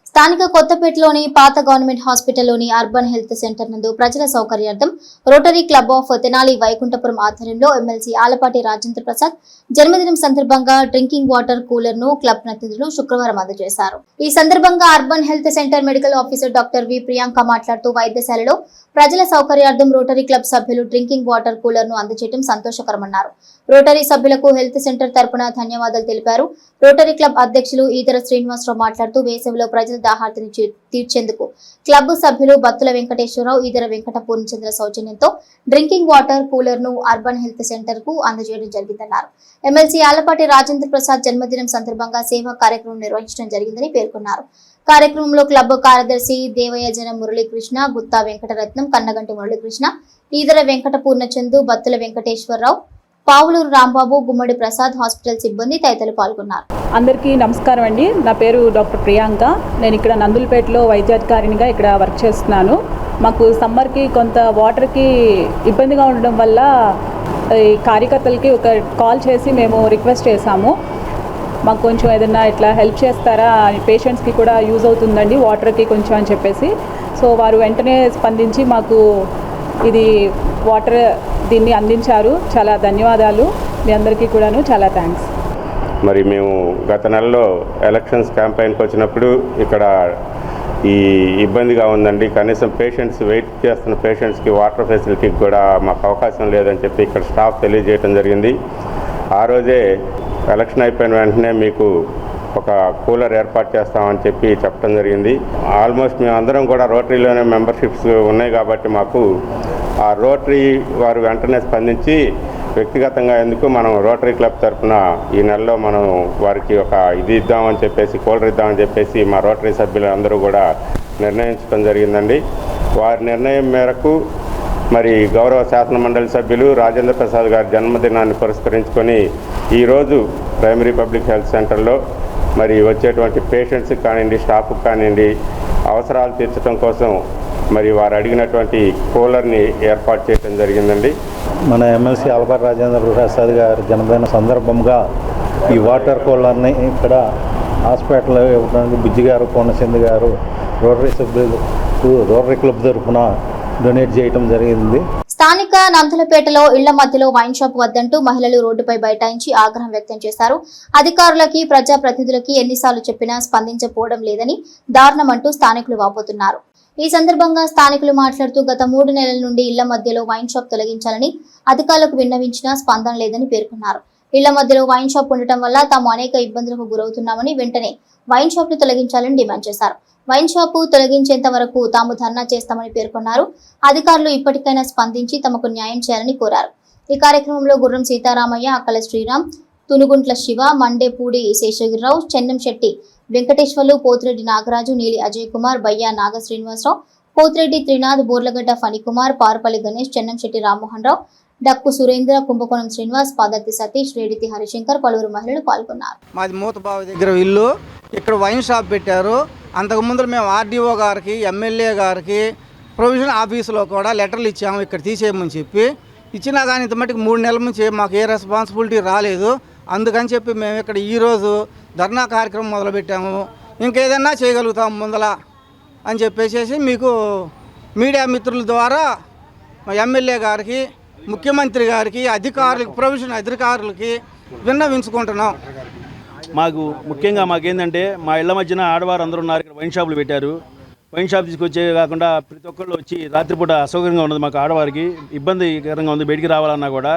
స్థానిక కొత్తపేటలోని పాత గవర్నమెంట్ హాస్పిటల్లోని అర్బన్ హెల్త్ సెంటర్ నందు ప్రజల సౌకర్యార్థం rotary club of Tenali Vaikunthapuram ఆధ్వర్యంలో ఎమ్మెల్సీ ఆలపాటి రాజేంద్ర ప్రసాద్ జన్మదినం సందర్భంగా డ్రింకింగ్ వాటర్ కూలర్ ను క్లబ్ ప్రతినిధులు శుక్రవారం అందజేశారు. ఈ సందర్భంగా urban health centre medical officer doctor V Priyanka మాట్లాడుతూ వైద్యశాలలో ప్రజల సౌకర్యార్థం రోటరీ క్లబ్ సభ్యులు డ్రింకింగ్ వాటర్ కూలర్ ను అందజేయడం సంతోషకరమన్నారు. రోటరీ సభ్యులకు హెల్త్ సెంటర్ తరపున ధన్యవాదాలు తెలిపారు. రోటరీ క్లబ్ అధ్యక్షులు ఈదర శ్రీనివాసరావు మాట్లాడుతూ వేసవిలో ప్రజల దాహార్తిని తీర్చేందుకు క్లబ్ సభ్యులు బత్తుల వెంకటేశ్వరరావు, ఈదర వెంకట పూర్ణచంద్ర సౌజన్యంతో డ్రింకింగ్ వాటర్ కూలర్ ను అర్బన్ హెల్త్ సెంటర్ కు అందజేయడం జరిగిందన్నారు. ఎమ్మెల్సీ ఆలపాటి రాజేంద్ర ప్రసాద్ జన్మదినం సందర్భంగా సేవా కార్యక్రమం నిర్వహించడం జరిగిందని పేర్కొన్నారు. కార్యక్రమంలో క్లబ్ కార్యదర్శి దేవయజన మురళీకృష్ణ, గుత్తా వెంకటరత్నం, కన్నగంటి మురళీకృష్ణ, ఈదర వెంకట పూర్ణచందు, బత్తుల వెంకటేశ్వరరావు, పావులూరు రాంబాబు, గుమ్మడి ప్రసాద్, హాస్పిటల్ సిబ్బంది తదితరులు పాల్గొన్నారు. అందరికీ నమస్కారం అండి. నా పేరు డాక్టర్ ప్రియాంక. నేను ఇక్కడ నందులపేటలో వైద్యాధికారినిగా ఇక్కడ వర్క్ చేస్తున్నాను. మాకు సమ్మర్కి కొంత వాటర్కి ఇబ్బందిగా ఉండడం వల్ల ఈ కార్యకర్తలకి ఒక కాల్ చేసి మేము రిక్వెస్ట్ చేశాము, మాకు కొంచెం ఏదైనా ఇట్లా హెల్ప్ చేస్తారా, పేషెంట్స్కి కూడా యూజ్ అవుతుందండి వాటర్కి కొంచెం అని చెప్పేసి. సో వారు వెంటనే స్పందించి మాకు ఇది వాటర్ దీన్ని అందించారు. చాలా ధన్యవాదాలు మీ అందరికీ కూడాను, చాలా థ్యాంక్స్. మరి మేము గత నెలలో ఎలక్షన్స్ క్యాంపెయిన్కి వచ్చినప్పుడు ఇక్కడ ఈ ఇబ్బందిగా ఉందండి, కనీసం పేషెంట్స్ వెయిట్ చేస్తున్న పేషెంట్స్కి వాటర్ ఫెసిలిటీకి కూడా మాకు అవకాశం లేదని చెప్పి ఇక్కడ స్టాఫ్ తెలియజేయడం జరిగింది. ఆ రోజే ఎలక్షన్ అయిపోయిన వెంటనే మీకు ఒక కూలర్ ఏర్పాటు చేస్తామని చెప్పి చెప్పడం జరిగింది. ఆల్మోస్ట్ మేమందరం కూడా రోటరీలోనే మెంబర్షిప్స్ ఉన్నాయి కాబట్టి మాకు ఆ రోటరీ వారు వెంటనే స్పందించి వ్యక్తిగతంగా ఎందుకు మనం రోటరీ క్లబ్ తరఫున ఈ నెలలో మనం వారికి ఒక ఇది ఇద్దామని చెప్పేసి కూలర్ ఇద్దామని చెప్పేసి మా రోటరీ సభ్యులు అందరూ కూడా నిర్ణయించడం జరిగిందండి. వారి నిర్ణయం మేరకు మరి గౌరవ శాసన మండలి సభ్యులు రాజేంద్ర ప్రసాద్ గారి జన్మదినాన్ని పురస్కరించుకొని ఈరోజు ప్రైమరీ పబ్లిక్ హెల్త్ సెంటర్లో మరి వచ్చేటువంటి పేషెంట్స్కి కానివ్వండి, స్టాఫ్కి కానివ్వండి అవసరాలు తీర్చడం కోసం మరి వారు అడిగినటువంటి కూలర్ని ఏర్పాటు చేయడం జరిగిందండి. మన ఎమ్మెల్సీ ఆలపాటి రాజేంద్ర ప్రసాద్ గారి జన్మదిన సందర్భంగా ఈ వాటర్ కూలర్ని ఇక్కడ హాస్పిటల్లో ఇవ్వడానికి బుజ్జి గారు, పూర్ణచంద్ర గారు రోటరీ సభ్యులు రోటరీ క్లబ్ తరఫున డొనేట్ చేయడం జరిగింది. స్థానిక నందులపేటలో ఇళ్ల మధ్యలో వైన్ షాప్ వద్దంటూ మహిళలు రోడ్డుపై బైఠాయించి ఆగ్రహం వ్యక్తం చేశారు. అధికారులకి, ప్రజాప్రతినిధులకి ఎన్నిసార్లు చెప్పినా స్పందించకపోవడం లేదని దారుణమంటూ స్థానికులు వాపోతున్నారు. ఈ సందర్భంగా స్థానికులు మాట్లాడుతూ గత 3 నెలల నుండి ఇళ్ల మధ్యలో వైన్ షాప్ తొలగించాలని అధికారులకు విన్నవించినా స్పందన లేదని పేర్కొన్నారు. ఇళ్ల మధ్యలో వైన్ షాప్ ఉండటం వల్ల తాము అనేక ఇబ్బందులకు గురవుతున్నామని, వెంటనే వైన్ షాప్ ను తొలగించాలని డిమాండ్ చేశారు. వైన్ షాపు తొలగించేంత వరకు తాము ధర్నా చేస్తామని పేర్కొన్నారు. అధికారులు ఇప్పటికైనా స్పందించి తమకు న్యాయం చేయాలని కోరారు. ఈ కార్యక్రమంలో గుర్రం సీతారామయ్య, అక్కల శ్రీరామ్, తునుగుంట్ల శివ, మండేపూడి శేషగిరిరావు, చెన్నం శెట్టి వెంకటేశ్వర్లు, పోతిరెడ్డి నాగరాజు, నీలి అజయ్ కుమార్, బయ్యా నాగ శ్రీనివాసరావు, పోతిరెడ్డి త్రినాథ్, బోర్లగడ్డ ఫణికుమార్, పారుపల్లి గణేష్, చెన్నంశెట్టి రామ్మోహన్ రావు, డక్కు సురేంద్ర, కుంభకోణం శ్రీనివాస్, పాదర్తి సతీష్, రేడితి హరిశంకర్, పలువురు మహిళలు పాల్గొన్నారు. మాది మూతబావి దగ్గర ఇల్లు, ఇక్కడ వైన్ షాప్ పెట్టారు. అంతకుముందు మేము ఆర్డీఓ గారికి, ఎమ్మెల్యే గారికి, ప్రొవిజన్ ఆఫీసులో కూడా లెటర్లు ఇచ్చాము ఇక్కడ తీసేయమని చెప్పి. ఇచ్చినా కానీ ఇంత మట్టుకు 3 నెలల నుంచి మాకు ఏ రెస్పాన్సిబిలిటీ రాలేదు. అందుకని చెప్పి మేము ఇక్కడ ఈరోజు ధర్నా కార్యక్రమం మొదలుపెట్టాము. ఇంకేదన్నా చేయగలుగుతాం ముందల అని చెప్పేసి మీకు మీడియా మిత్రుల ద్వారా ఎమ్మెల్యే గారికి, ముఖ్యమంత్రి గారికి, అధికారులకి, ప్రొవిజన్ అధికారులకి విన్నవించుకుంటున్నాం. మాకు ముఖ్యంగా మాకేంటంటే మా ఇళ్ల మధ్యన ఆడవారు అందరూ ఉన్నారు. ఇక్కడ వైన్ షాపులు పెట్టారు. వైన్ షాప్ తీసుకొచ్చే కాకుండా ప్రతి ఒక్కళ్ళు వచ్చి రాత్రిపూట అసౌకర్యంగా ఉన్నది. మాకు ఆడవారికి ఇబ్బందికరంగా ఉంది బయటికి రావాలన్నా కూడా.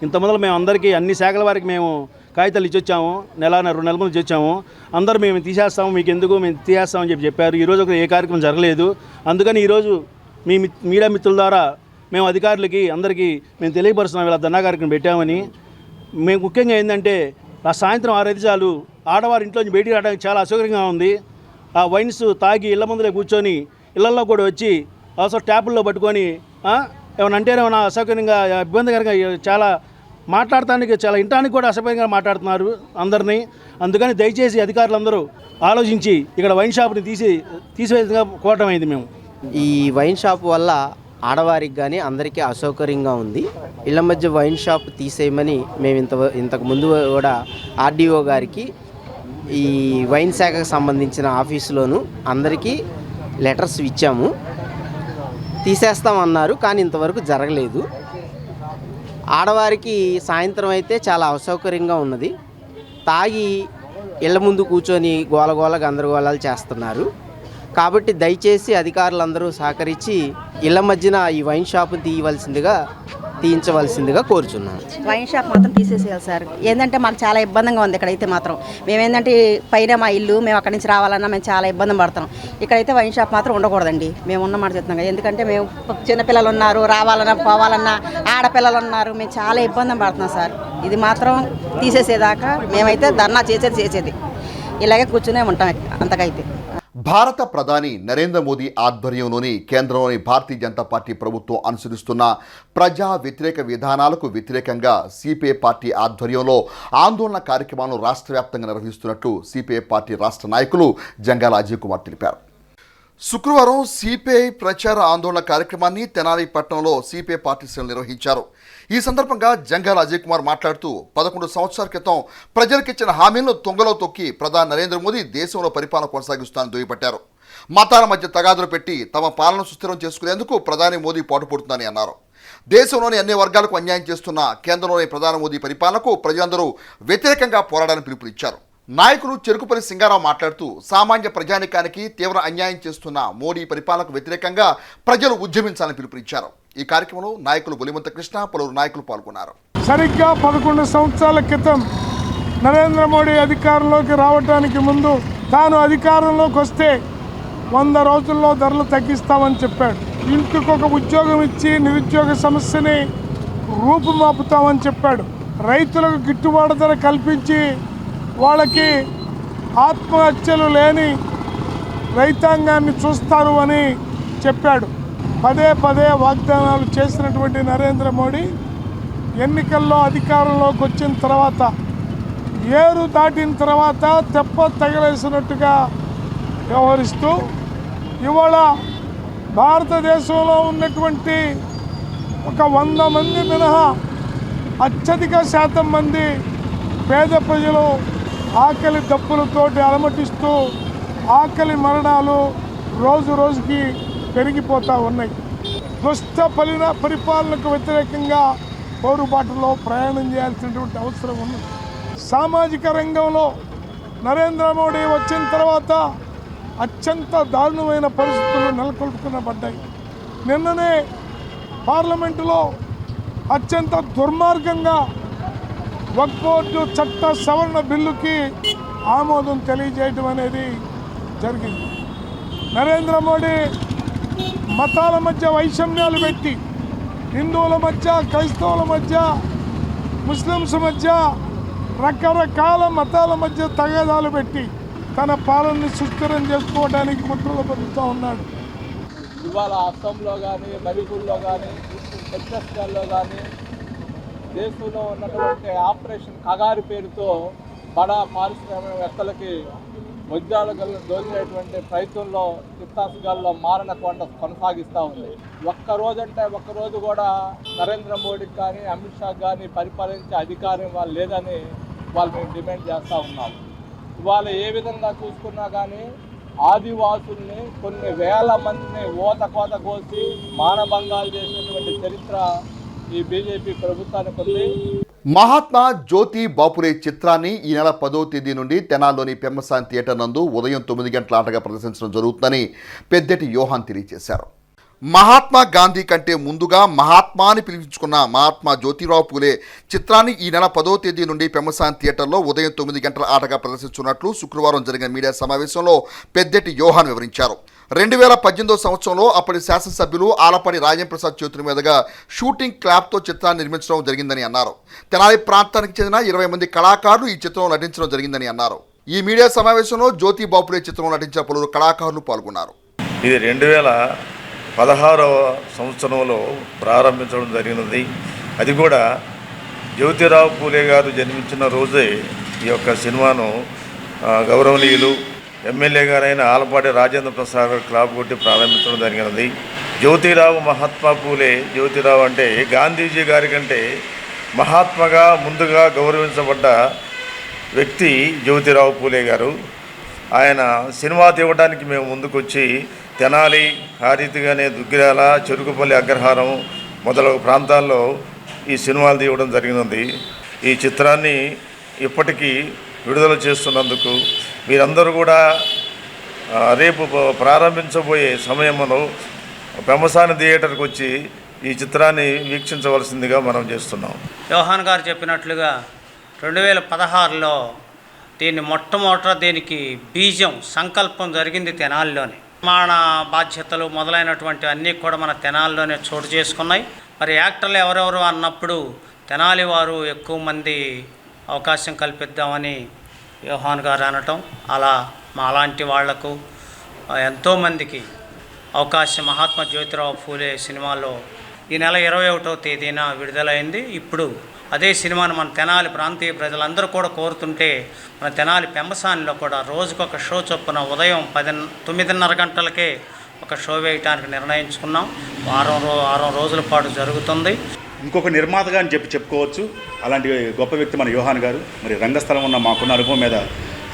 ఇంత మొదలు మేము అందరికీ అన్ని శాఖల వారికి మేము కాగితాలు ఇచ్చొచ్చాము. 2 నెలల ముందు ఇచ్చొచ్చాము. అందరూ మేము తీసేస్తాము, మీకు ఎందుకు మేము తీసేస్తామని చెప్పారు. ఈరోజు ఒక ఏ కార్యక్రమం జరగలేదు. అందుకని ఈరోజు మీ మీడియా మిత్రుల ద్వారా మేము అధికారులకి అందరికీ మేము తెలియపరుస్తున్నాం ఇలా ధర్నా కార్యక్రమం పెట్టామని. మేము ముఖ్యంగా ఏంటంటే ఆ సాయంత్రం 6 అయితే చాలు ఆడవారి ఇంట్లోంచి బయటికి రావడానికి చాలా అసౌకర్యంగా ఉంది. ఆ వైన్స్ తాగి ఇళ్ల ముందులే కూర్చొని ఇళ్లలో కూడా వచ్చి అవసరం ట్యాపుల్లో పట్టుకొని ఏమైనా అసౌకర్యంగా ఇబ్బందికరంగా చాలా మాట్లాడటానికి చాలా ఇంటానికి కూడా అసభ్యంగా మాట్లాడుతున్నారు అందరినీ. అందుకని దయచేసి అధికారులందరూ ఆలోచించి ఇక్కడ వైన్ షాప్ని తీసివేసిగా కోరటమైంది. మేము ఈ వైన్ షాప్ వల్ల ఆడవారికి కానీ అందరికీ అసౌకర్యంగా ఉంది. ఇళ్ల మధ్య వైన్ షాప్ తీసేయమని మేము ఇంతకు ముందు కూడా ఆర్డీఓ గారికి, ఈ వైన్ శాఖకు సంబంధించిన ఆఫీసులోను అందరికీ లెటర్స్ ఇచ్చాము. తీసేస్తామన్నారు, కానీ ఇంతవరకు జరగలేదు. ఆడవారికి సాయంత్రం అయితే చాలా అసౌకర్యంగా ఉన్నది. తాగి ఇళ్ల ముందు కూర్చొని గోలగోల గందరగోళాలు చేస్తున్నారు. కాబట్టి దయచేసి అధికారులందరూ సహకరించి ఇళ్ల మధ్యన ఈ వైన్ షాప్ని తీయించవలసిందిగా కోరుచున్నాను. వైన్ షాప్ మాత్రం తీసేసేయాలి సార్. ఏంటంటే మాకు చాలా ఇబ్బందిగా ఉంది ఇక్కడైతే మాత్రం. మేమేంటంటే పైన మా ఇల్లు, మేము అక్కడి నుంచి రావాలన్నా మేము చాలా ఇబ్బంది పడతాం. ఇక్కడైతే వైన్ షాప్ మాత్రం ఉండకూడదండి. మేము ఉన్నమాట చెప్తున్నాం కదా. ఎందుకంటే మేము చిన్నపిల్లలు ఉన్నారు, రావాలన్నా పోవాలన్నా ఆడపిల్లలు ఉన్నారు, మేము చాలా ఇబ్బంది పడుతున్నాం సార్. ఇది మాత్రం తీసేసేదాకా మేమైతే ధర్నా చేసేది ఇలాగే కూర్చునే ఉంటాం అంతకైతే. భారత ప్రధాని నరేంద్ర మోదీ ఆధ్వర్యంలోని కేంద్రంలోని భారతీయ జనతా పార్టీ ప్రభుత్వం అనుసరిస్తున్న ప్రజా వ్యతిరేక విధానాలకు వ్యతిరేకంగా సిపిఐ పార్టీ ఆధ్వర్యంలో ఆందోళన కార్యక్రమాలను రాష్ట్ర వ్యాప్తంగా నిర్వహిస్తున్నట్లు సిపిఐ పార్టీ రాష్ట్ర నాయకులు జంగాల అజయ్ కుమార్ తెలిపారు. శుక్రవారం సిపిఐ ప్రచార ఆందోళన కార్యక్రమాన్ని తెనాలి పట్టణంలో సిపిఐ పార్టీ శ్రేణులు నిర్వహించారు. ఈ సందర్భంగా జంగాల అజయ్ కుమార్ మాట్లాడుతూ 11 సంవత్సరాల క్రితం ప్రజలకిచ్చిన హామీలను తుంగలో తొక్కి ప్రధాని నరేంద్ర మోదీ దేశంలో పరిపాలన కొనసాగిస్తానని దుయ్యబట్టారు. మతాల మధ్య తగాదులు పెట్టి తమ పాలన సుస్థిరం చేసుకునేందుకు ప్రధాని మోదీ పాటుపడుతుందని అన్నారు. దేశంలోని అన్ని వర్గాలకు అన్యాయం చేస్తున్న కేంద్రంలోని ప్రధాని మోదీ పరిపాలనకు ప్రజలందరూ వ్యతిరేకంగా పోరాడాలని పిలుపునిచ్చారు. నాయకులు చెరుకుపల్లి సింగారావు మాట్లాడుతూ సామాన్య ప్రజానికానికి తీవ్ర అన్యాయం చేస్తున్న మోడీ పరిపాలనకు వ్యతిరేకంగా ప్రజలు ఉద్యమించాలని పిలుపునిచ్చారు. ఈ కార్యక్రమంలో నాయకులు బొలిమంత కృష్ణ, పలువురు నాయకులు పాల్గొన్నారు. సరిగ్గా 11 సంవత్సరాల క్రితం నరేంద్ర మోడీ అధికారంలోకి రావడానికి ముందు తాను అధికారంలోకి వస్తే 100 రోజుల్లో ధరలు తగ్గిస్తామని చెప్పాడు. ఇంటికి ఒక ఉద్యోగం ఇచ్చి నిరుద్యోగ సమస్యని రూపుమాపుతామని చెప్పాడు. రైతులకు గిట్టుబాటు ధర కల్పించి వాళ్ళకి ఆత్మహత్యలు లేని రైతాంగాన్ని చూస్తారు అని చెప్పాడు. పదే వాగ్దానాలు చేసినటువంటి నరేంద్ర మోడీ ఎన్నికల్లో అధికారంలోకి వచ్చిన తర్వాత, ఏరు దాటిన తర్వాత తెప్ప తగిలేసినట్టుగా వ్యవహరిస్తూ ఇవాళ భారతదేశంలో ఉన్నటువంటి ఒక 100 మంది మినహా అత్యధిక శాతం మంది పేద ప్రజలు ఆకలి దప్పులతోటి అలమటిస్తూ ఆకలి మరణాలు రోజు రోజుకి పెరిగిపోతూ ఉన్నాయి. దుష్ట పరిపాలనకు వ్యతిరేకంగా పోరుబాటులో ప్రయాణం చేయాల్సినటువంటి అవసరం ఉంది. సామాజిక రంగంలో నరేంద్ర మోడీ వచ్చిన తర్వాత అత్యంత దారుణమైన పరిస్థితులు నెలకొల్పుకునబడ్డాయి. నిన్ననే పార్లమెంటులో అత్యంత దుర్మార్గంగా వక్ఫ్ బోర్డు చట్ట సవరణ బిల్లుకి ఆమోదం తెలియజేయడం అనేది జరిగింది. నరేంద్ర మోడీ మతాల మధ్య వైషమ్యాలు పెట్టి హిందువుల మధ్య, క్రైస్తవుల మధ్య, ముస్లిమ్స్ మధ్య, రకరకాల మతాల మధ్య తగాదాలు పెట్టి తన పాలనని సుస్థిరం చేసుకోవడానికి కుట్రలు పడుతూ ఉన్నాడు. ఇవాళ అస్సాంలో కానీ, మణిపూర్లో కానీ, ఛత్తీస్గఢ్లో కానీ దేశంలో ఉన్నటువంటి ఆపరేషన్ కగారు పేరుతో బడా పారిశ్రామికవేత్తలకి ఉద్యోగాలను దోచేటువంటి ప్రయత్నంలో ఛత్తీస్గఢ్లో మారణ కొండ కొనసాగిస్తూ ఉంది. ఒక్కరోజు కూడా నరేంద్ర మోడీకి కానీ, అమిత్ షాకి కానీ పరిపాలించే అధికారం వాళ్ళు లేదని వాళ్ళు మేము డిమాండ్ చేస్తూ ఉన్నాం. ఇవాళ ఏ విధంగా చూసుకున్నా కానీ ఆదివాసుల్ని కొన్ని వేల మందిని కోత కోసి మానభంగాలు చేసినటువంటి చరిత్ర ఈ బీజేపీ ప్రభుత్వానికి ఉంది. మహాత్మా జ్యోతి బాపులే చిత్రాన్ని ఈ నెల 10వ తేదీ నుండి తెనాల్లోని పెమ్మసాని థియేటర్ నందు ఉదయం 9 గంటల ఆటగా ప్రదర్శించడం జరుగుతుందని పెద్దటి యోహాన్ తెలియజేశారు. మహాత్మా గాంధీ కంటే ముందుగా మహాత్మా అని పిలిపించుకున్న మహాత్మా జ్యోతిరావు పూలే చిత్రాన్ని ఈ నెల 10వ తేదీ నుండి పెమ్మసాని థియేటర్లో ఉదయం 9 గంటల ఆటగా ప్రదర్శించున్నట్లు శుక్రవారం జరిగిన మీడియా సమావేశంలో పెద్దటి యోహాన్ వివరించారు. 2018 సంవత్సరంలో అప్పటి శాసనసభ్యులు ఆలపాటి రాజేంద్ర ప్రసాద్ చేతుల మీదుగా షూటింగ్ క్లాప్తో చిత్రాన్ని నిర్మించడం జరిగిందని అన్నారు. తెనాలి ప్రాంతానికి చెందిన 20 మంది కళాకారులు ఈ చిత్రంలో నటించడం జరిగిందని అన్నారు. ఈ మీడియా సమావేశంలో జ్యోతి బాపులే చిత్రంలో నటించిన పలువురు కళాకారులు పాల్గొన్నారు. ఇది 2016వ సంవత్సరంలో ప్రారంభించడం జరిగినది. అది కూడా జ్యోతిరావు పూలే గారు జన్మించిన రోజే ఈ యొక్క సినిమాను గౌరవనీయులు ఎమ్మెల్యే గారైన ఆలపాటి రాజేంద్ర ప్రసాద్ గారు క్లాప్ కొట్టి ప్రారంభించడం జరిగినది. జ్యోతిరావు మహాత్మా పూలే, జ్యోతిరావు అంటే గాంధీజీ గారి కంటే మహాత్మగా ముందుగా గౌరవించబడ్డ వ్యక్తి జ్యోతిరావు పూలే గారు. ఆయన సినిమా తీయడానికి మేము ముందుకొచ్చి తెనాలి, హారీతిగానే దుగ్గిరాల, చెరుకుపల్లి, అగ్రహారం మొదలగు ప్రాంతాల్లో ఈ సినిమాలు తీయడం జరిగినది. ఈ చిత్రాన్ని ఇప్పటికీ విడుదల చేస్తున్నందుకు మీరందరూ కూడా రేపు ప్రారంభించబోయే సమయంలో పెమ్మసాని థియేటర్కి వచ్చి ఈ చిత్రాన్ని వీక్షించవలసిందిగా మనం చేస్తున్నాం. యోహాన్ గారు చెప్పినట్లుగా 2016లో దీనికి బీజం సంకల్పం జరిగింది తెనాలిలోనే. నిర్మాణ బాధ్యతలు మొదలైనటువంటి అన్నీ కూడా మన తెనాలిలోనే చోటు చేసుకున్నాయి. మరి యాక్టర్లు ఎవరెవరు అన్నప్పుడు తెనాలి వారు ఎక్కువ మంది అవకాశం కల్పిద్దామని యోహాన్ గారు అనటం, అలా మాలాంటి వాళ్లకు ఎంతోమందికి అవకాశం మహాత్మా జ్యోతిరావు పూలే సినిమాలో ఈ నెల 21వ తేదీన విడుదలైంది. ఇప్పుడు అదే సినిమాను మన తెనాలి ప్రాంతీయ ప్రజలందరూ కూడా కోరుతుంటే మన తెనాలి పెమ్మసానిలో కూడా రోజుకొక షో చొప్పున ఉదయం 9:30 గంటలకే ఒక షో వేయడానికి నిర్ణయించుకున్నాం. వారం రోజుల పాటు జరుగుతుంది. ఇంకొక నిర్మాతగా అని చెప్పుకోవచ్చు. అలాంటి గొప్ప వ్యక్తి మన యోహాన్ గారు. మరి రంగస్థలం ఉన్న మాకున్న అనుభవం మీద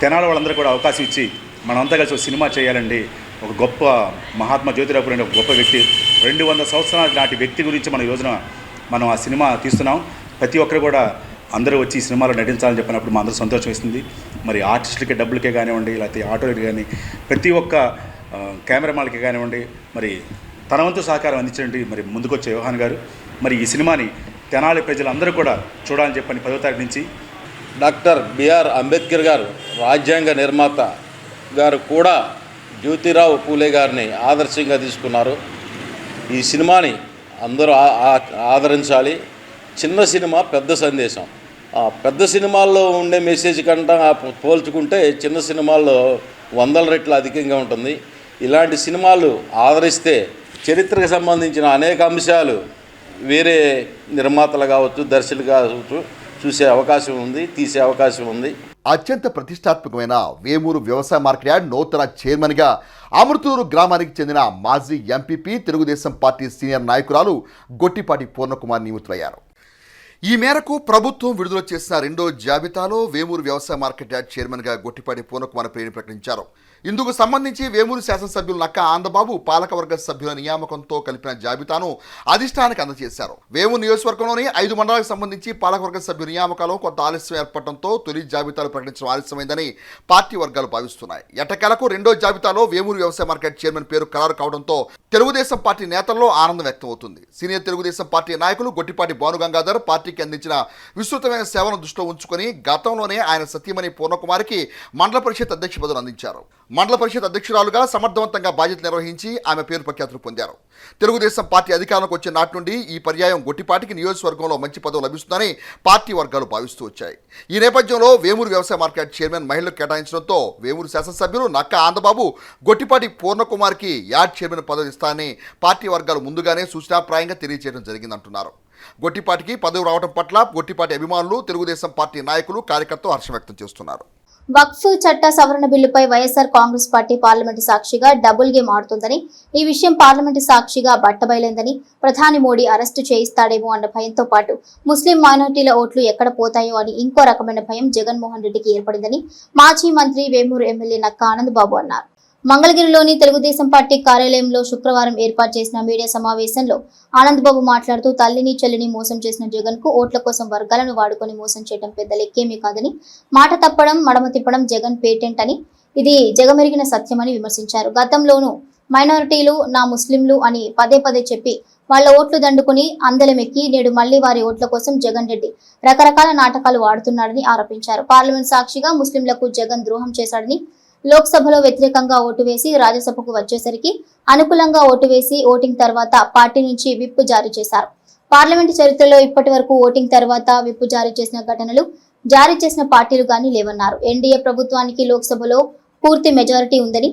తెనాలి వాళ్ళందరూ కూడా అవకాశం ఇచ్చి మనంతా కలిసి ఒక సినిమా చేయాలండి. ఒక గొప్ప మహాత్మా జ్యోతిరావు పూలే ఒక గొప్ప వ్యక్తి, 200 సంవత్సరాల నాటి వ్యక్తి గురించి మన యోజన మనం ఆ సినిమా తీస్తున్నాం. ప్రతి ఒక్కరు కూడా అందరూ వచ్చి ఈ సినిమాలో నటించాలని చెప్పినప్పుడు మా అందరూ సంతోషం వేస్తుంది. మరి ఆర్టిస్టులకి డబ్బులకే కానివ్వండి, లేకపోతే ఆటోలకి కానీ ప్రతి ఒక్క కెమెరామాన్కి కానివ్వండి, మరి తన వంతు సహకారం అందించండి మరి ముందుకొచ్చే యోహాన్ గారు. మరి ఈ సినిమాని తెనాలి ప్రజలందరూ కూడా చూడాలని చెప్పని 10వ తారీఖు నుంచి డాక్టర్ బిఆర్ అంబేద్కర్ గారు రాజ్యాంగ నిర్మాత గారు కూడా జ్యోతిరావు పూలే గారిని ఆదర్శంగా తీసుకున్నారు. ఈ సినిమాని అందరూ ఆదరించాలి. చిన్న సినిమా పెద్ద సందేశం. పెద్ద సినిమాల్లో ఉండే మెసేజ్ కంటే పోల్చుకుంటే చిన్న సినిమాల్లో 100 రెట్లు అధికంగా ఉంటుంది. ఇలాంటి సినిమాలు ఆదరిస్తే చరిత్రకు సంబంధించిన అనేక అంశాలు వేరే నిర్మాతలు కావచ్చు, దర్శకులు కావచ్చు చూసే అవకాశం ఉంది, తీసే అవకాశం ఉంది. అత్యంత ప్రతిష్టాత్మకమైన వేమూరు వ్యవసాయ మార్కెట్ యార్డ్ నూతన చైర్మన్గా అమృతూరు గ్రామానికి చెందిన మాజీ ఎంపీపీ తెలుగుదేశం పార్టీ సీనియర్ నాయకురాలు గొట్టిపాటి పూర్ణకుమార్ నియమితులయ్యారు. ఈ మేరకు ప్రభుత్వం విడుదల చేసిన 2వ జాబితాలో వేమూరు వ్యవసాయ మార్కెట్ యార్డ్ చైర్మన్గా గొట్టిపాటి పూర్ణకుమార్ పేరును ప్రకటించారు. ఇందుకు సంబంధించి వేమూరు శాసనసభ్యులు నక్క ఆందబాబు పాలకవర్గ సభ్యుల నియామకంతో కలిపిన జాబితాను అధిష్టానానికి అందజేశారు. వేమూరు నియోజకవర్గంలోని 5 మండలాలకు సంబంధించి పాలకవర్గ సభ్యుల నియామకాలు కొంత ఆలస్యం ఏర్పడటంతో తొలి జాబితాలు ప్రకటించడం ఆలస్యమైందని పార్టీ వర్గాలు భావిస్తున్నాయి. ఎట్టకేలకు 2వ జాబితాలో వేమూరు వ్యవసాయ మార్కెట్ చైర్మన్ పేరు ఖరారు కావడంతో తెలుగుదేశం పార్టీ నేతల్లో ఆనందం వ్యక్తమవుతుంది. సీనియర్ తెలుగుదేశం పార్టీ నాయకులు గొట్టిపాటి భానుగంగాధర్ పార్టీకి అందించిన విస్తృతమైన సేవను దృష్టిలో ఉంచుకొని గతంలోనే ఆయన సతీమణి పూర్ణకుమారికి మండల పరిషత్ అధ్యక్ష పదవిని అందించారు. మండల పరిషత్ అధ్యక్షురాలుగా సమర్థవంతంగా బాధ్యతలు నిర్వహించి ఆమె పేరు ప్రఖ్యాతులు పొందారు. తెలుగుదేశం పార్టీ అధికారంలోకి వచ్చిన నాటి నుండి ఈ పర్యాయం గొట్టిపాటికి నియోజకవర్గంలో మంచి పదవి లభిస్తుందని పార్టీ వర్గాలు భావిస్తూ వచ్చాయి. ఈ నేపథ్యంలో వేమూరు వ్యవసాయ మార్కెట్ చైర్మన్ మహిళలకు కేటాయించడంతో వేమూరు శాసనసభ్యులు నక్క ఆంధ్రబాబు గొట్టిపాటి పూర్ణకుమార్కి యార్డ్ చైర్మన్ పదవి ఇస్తానని పార్టీ వర్గాలు ముందుగానే సూచనాప్రాయంగా తెలియజేయడం జరిగిందంటున్నారు. గొట్టిపాటికి పదవి రావడం పట్ల గొట్టిపాటి అభిమానులు, తెలుగుదేశం పార్టీ నాయకులు, కార్యకర్తలు హర్షం వ్యక్తం చేస్తున్నారు. వక్ఫ్ చట్ట సవరణ బిల్లుపై వైఎస్ఆర్ కాంగ్రెస్ పార్టీ పార్లమెంటు సాక్షిగా డబుల్ గేమ్ ఆడుతుందని, ఈ విషయం పార్లమెంటు సాక్షిగా బట్టబయలైందని, ప్రధాని మోడీ అరెస్టు చేయిస్తాడేమో అన్న భయంతో పాటు ముస్లిం మైనారిటీల ఓట్లు ఎక్కడ పోతాయో అని ఇంకో రకమైన భయం జగన్మోహన్ రెడ్డికి ఏర్పడిందని మాజీ మంత్రి వేమూరు ఎమ్మెల్యే నక్క ఆనందబాబు అన్నారు. మంగళగిరిలోని తెలుగుదేశం పార్టీ కార్యాలయంలో శుక్రవారం ఏర్పాటు చేసిన మీడియా సమావేశంలో ఆనందబాబు మాట్లాడుతూ తల్లిని చెల్లిని మోసం చేసిన జగన్ కు ఓట్ల కోసం వర్గాలను వాడుకొని మోసం చేయడం పెద్ద లెక్కేమీ కాదని, మాట తప్పడం మడమ తిప్పడం జగన్ పేటెంట్ అని, ఇది జగమెరిగిన సత్యమని విమర్శించారు. గతంలోనూ మైనారిటీలు నా ముస్లింలు అని పదే పదే చెప్పి వాళ్ల ఓట్లు దండుకుని అందలమెక్కి నేడు మళ్లీ వారి ఓట్ల కోసం జగన్ రెడ్డి రకరకాల నాటకాలు వాడుతున్నాడని ఆరోపించారు. పార్లమెంట్ సాక్షిగా ముస్లింలకు జగన్ ద్రోహం చేశాడని, లోక్సభలో వ్యతిరేకంగా ఓటు వేసి రాజ్యసభకు వచ్చేసరికి అనుకూలంగా ఓటు వేసి ఓటింగ్ తర్వాత పార్టీ నుంచి విప్ జారీ చేశారు. పార్లమెంటు చరిత్రలో ఇప్పటి వరకు ఓటింగ్ తర్వాత విప్ జారీ చేసిన ఘటనలు జారీ చేసిన పార్టీలు గానీ లేవన్నారు. ఎన్డీఏ ప్రభుత్వానికి లోక్సభలో పూర్తి మెజారిటీ ఉందని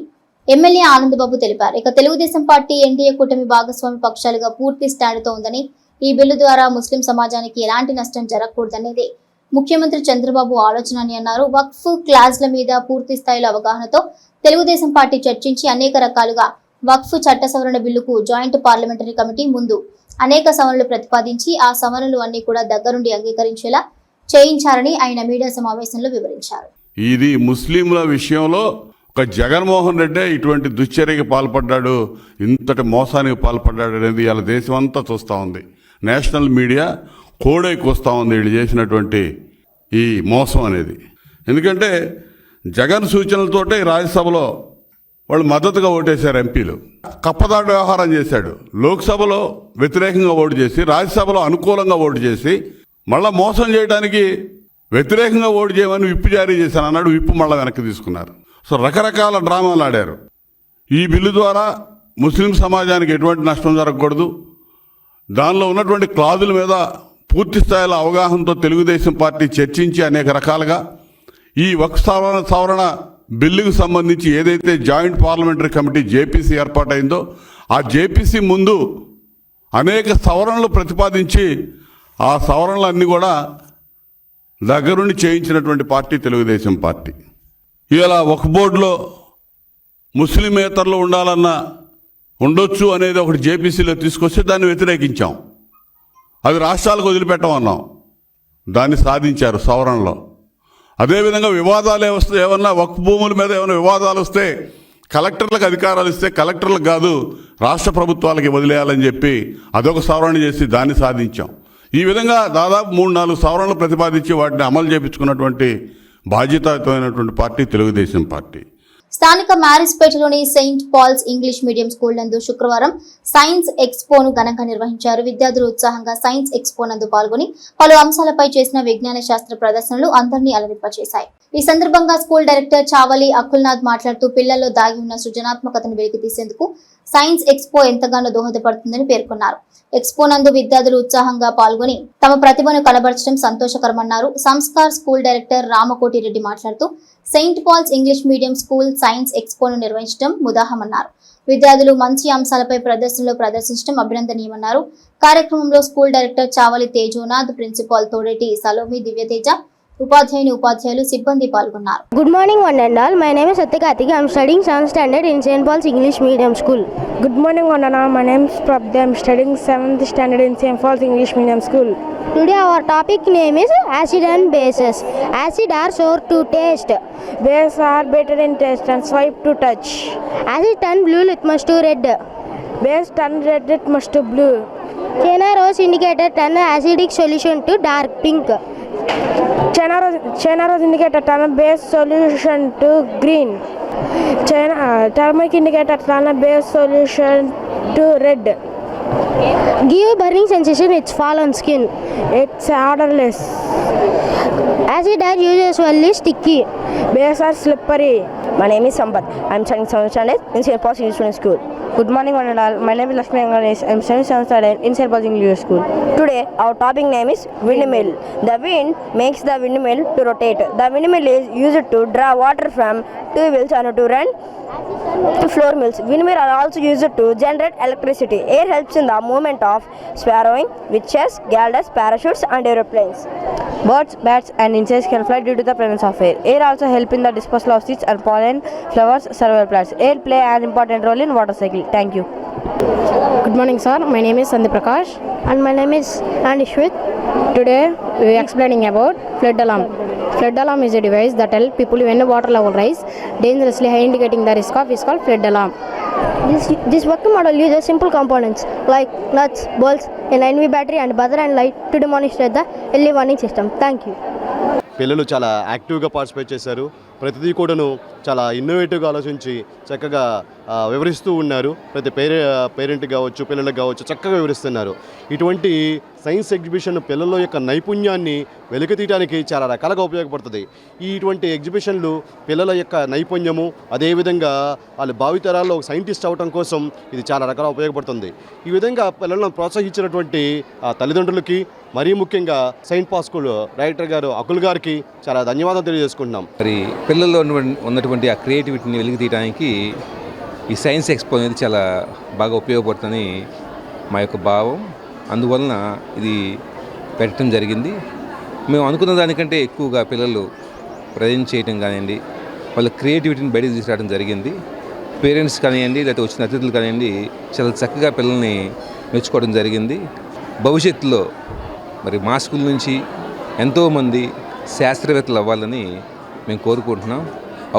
ఎమ్మెల్యే ఆనందబాబు తెలిపారు. ఇక తెలుగుదేశం పార్టీ ఎన్డీఏ కూటమి భాగస్వామి పక్షాలుగా పూర్తి స్టాండ్తో ఉందని, ఈ బిల్లు ద్వారా ముస్లిం సమాజానికి ఎలాంటి నష్టం జరగకూడదనేదే ముఖ్యమంత్రి చంద్రబాబు ఆలోచన అని అన్నారు. వక్ఫ్ క్లాజ్ల మీద పూర్తి స్థాయిలో అవగాహనతో తెలుగుదేశం పార్టీ చర్చించి అనేక రకాలుగా వక్ఫ్ చట్ట సవరణ బిల్లుకు జాయింట్ పార్లమెంటరీ కమిటీ ముందు అనేక సవరణలు ప్రతిపాదించి ఆ సవరణలు అన్ని కూడా దగ్గరుండి అంగీకరించేలా చేయించారని ఆయన మీడియా సమావేశంలో వివరించారు. ఇది ముస్లింల విషయంలో ఒక జగన్మోహన్ రెడ్డే ఇటువంటి దుశ్చర్యకి పాల్పడ్డాడు, ఇంతటి మోసానికి పాల్పడ్డాడు అనేది ఇలా దేశం అంతా చూస్తూ ఉంది. నేషనల్ మీడియా కోడైకొస్తా ఉంది వీళ్ళు చేసినటువంటి ఈ మోసం అనేది. ఎందుకంటే జగన్ సూచనలతోటే రాజ్యసభలో వాళ్ళు మద్దతుగా ఓటేశారు ఎంపీలు. కప్పదాడు వ్యవహారం చేశాడు. లోక్సభలో వ్యతిరేకంగా ఓటు చేసి, రాజ్యసభలో అనుకూలంగా ఓటు చేసి, మళ్ళా మోసం చేయడానికి వ్యతిరేకంగా ఓటు చేయమని విప్పు జారీ చేశాను అన్నాడు. విప్పు మళ్ళీ వెనక్కి తీసుకున్నారు. సో రకరకాల డ్రామాలు ఆడారు. ఈ బిల్లు ద్వారా ముస్లిం సమాజానికి ఎటువంటి నష్టం జరగకూడదు, దానిలో ఉన్నటువంటి క్లాజుల మీద పూర్తి స్థాయిలో అవగాహనతో తెలుగుదేశం పార్టీ చర్చించి అనేక రకాలుగా ఈ వక్ఫ్ సవరణ బిల్లుకు సంబంధించి ఏదైతే జాయింట్ పార్లమెంటరీ కమిటీ జేపీసీ ఏర్పాటైందో ఆ జేపీసీ ముందు అనేక సవరణలు ప్రతిపాదించి ఆ సవరణలన్నీ కూడా దగ్గరుండి చేయించినటువంటి పార్టీ తెలుగుదేశం పార్టీ. ఇలా వక్ఫ్ బోర్డులో ముస్లిమేతరులు ఉండొచ్చు అనేది ఒకటి జేపీసీలో తీసుకొస్తే దాన్ని వ్యతిరేకించాం. అది రాష్ట్రాలకు వదిలిపెట్టమన్నాం, దాన్ని సాధించారు సవరణలో. అదేవిధంగా వివాదాలు ఏమన్నా వక్ఫ్ భూముల మీద ఏమైనా వివాదాలు వస్తే కలెక్టర్లకు అధికారాలు ఇస్తే కలెక్టర్లకు కాదు రాష్ట్ర ప్రభుత్వాలకి వదిలేయాలని చెప్పి అదొక సవరణ చేసి దాన్ని సాధించాం. ఈ విధంగా దాదాపు 3-4 సవరణలు ప్రతిపాదించి వాటిని అమలు చేయించుకున్నటువంటి బాధ్యతాయుతమైనటువంటి పార్టీ తెలుగుదేశం పార్టీ. స్థానిక మ్యారిస్పేటలోని saint Paul's English medium school నందు శుక్రవారం సైన్స్ ఎక్స్పోను ఘనంగా నిర్వహించారు. విద్యార్థులు ఉత్సాహంగా సైన్స్ ఎక్స్పో నందు పాల్గొని పలు అంశాలపై చేసిన విజ్ఞాన శాస్త్ర ప్రదర్శనలు అందరినీ అలరింపచేశాయి. ఈ సందర్భంగా స్కూల్ డైరెక్టర్ చావలి అకుల్నాథ్ మాట్లాడుతూ పిల్లల్లో దాగి ఉన్న సృజనాత్మకతను వెలికి తీసేందుకు సైన్స్ ఎక్స్పో ఎంతగానో దోహదపడుతుందని పేర్కొన్నారు. ఎక్స్పో నందు విద్యార్థులు ఉత్సాహంగా పాల్గొని తమ ప్రతిభను కనబరచడం సంతోషకరమన్నారు. సంస్కార్ స్కూల్ డైరెక్టర్ రామకోటి రెడ్డి మాట్లాడుతూ saint Paul's English medium school science ఎక్స్పోను నిర్వహించడం ముదాహమన్నారు. విద్యార్థులు మంచి అంశాలపై ప్రదర్శనలు ప్రదర్శించడం అభినందనీయమన్నారు. కార్యక్రమంలో school director Chavali Tejonath, principal Thodeti Salomi, Divyateja, ఉపాధ్యాయులు సిబ్బంది పాల్గొన్నారు. Good morning one and all. My name is Satyakarthik. I'm studying 7th standard in St. Paul's English Medium School. Good morning one and all. My name is Prabdha. I'm studying 7th standard in St. Paul's English Medium School. Today our topic name is acid and bases. Acid are sour to taste. Bases are better in taste and sweet to touch. Acid turn blue litmus to red. Base turn red litmus to blue. China rose indicator turn acidic solution to dark pink. China rose indicator turn base solution to green. Turmeric indicator turn base solution to red. Give burning sensation, it's fall on skin. It's odorless. Acid are usually sticky. Base are slippery. My name is Sampat. I'm studying 7th standard in St. Paul's English Medium School. Good morning, one and all. My name is Lakshmi Anganesh. I'm studying 7th standard in St. Paul's English School. Today, our topic name is windmill. The wind makes the windmill to rotate. The windmill is used to draw water from two wheels and to run floor mills. Windmills are also used to generate electricity. Air helps in the movement of sparrowing, witches, gelders, parachutes, and aeroplanes. Birds, bats, and insects can fly due to the presence of air. Air also helps in the dispersal of seeds and pollen, flowers, several plants. Air play an important role in water cycle. Thank you. Good morning, sir. My name is Sandeep Prakash. And my name is Andishwit. Today we are explaining about flood alarm. Flood alarm is a device that helps people when the water level rise dangerously high, indicating the risk of is called flood alarm. This working model uses simple components like nuts, bolts, a 9V battery and buzzer and light to demonstrate the early warning system. Thank you. పిల్లలు చాలా యాక్టివ్గా participate చేశారు. ప్రతిదీ కూడాను చాలా ఇన్నోవేటివ్గా ఆలోచించి చక్కగా వివరిస్తూ ఉన్నారు. ప్రతి పేరెంట్ కావచ్చు, పిల్లలకు కావచ్చు చక్కగా వివరిస్తున్నారు. ఇటువంటి సైన్స్ ఎగ్జిబిషన్ పిల్లల యొక్క నైపుణ్యాన్ని వెలికితీయడానికి చాలా రకాలుగా ఉపయోగపడుతుంది. ఇటువంటి ఎగ్జిబిషన్లు పిల్లల యొక్క నైపుణ్యము, అదేవిధంగా వాళ్ళ భావితరాల్లో ఒక సైంటిస్ట్ అవ్వడం కోసం ఇది చాలా రకాలుగా ఉపయోగపడుతుంది. ఈ విధంగా పిల్లలను ప్రోత్సహించినటువంటి తల్లిదండ్రులకి, మరీ ముఖ్యంగా సెయింట్ పాల్ స్కూల్ డైరెక్టర్ గారు అకుల్ గారికి చాలా ధన్యవాదాలు తెలియజేసుకుంటున్నాం. మరి పిల్లల్లో ఉన్నటువంటి ఆ క్రియేటివిటీని వెలికి తీయడానికి ఈ సైన్స్ ఎక్స్పో అనేది చాలా బాగా ఉపయోగపడుతుందని మా యొక్క భావం. అందువలన ఇది పెట్టడం జరిగింది. మేము అనుకున్న దానికంటే ఎక్కువగా పిల్లలు ప్రజెంట్ చేయడం కానివ్వండి, వాళ్ళ క్రియేటివిటీని బయటకు తీసుకురావడం జరిగింది. పేరెంట్స్ కానివ్వండి, లేకపోతే వచ్చిన అతిథులు కానివ్వండి, చాలా చక్కగా పిల్లల్ని మెచ్చుకోవడం జరిగింది. భవిష్యత్తులో మరి మా స్కూల్ నుంచి ఎంతోమంది శాస్త్రవేత్తలు అవ్వాలని మేము కోరుకుంటున్నాం.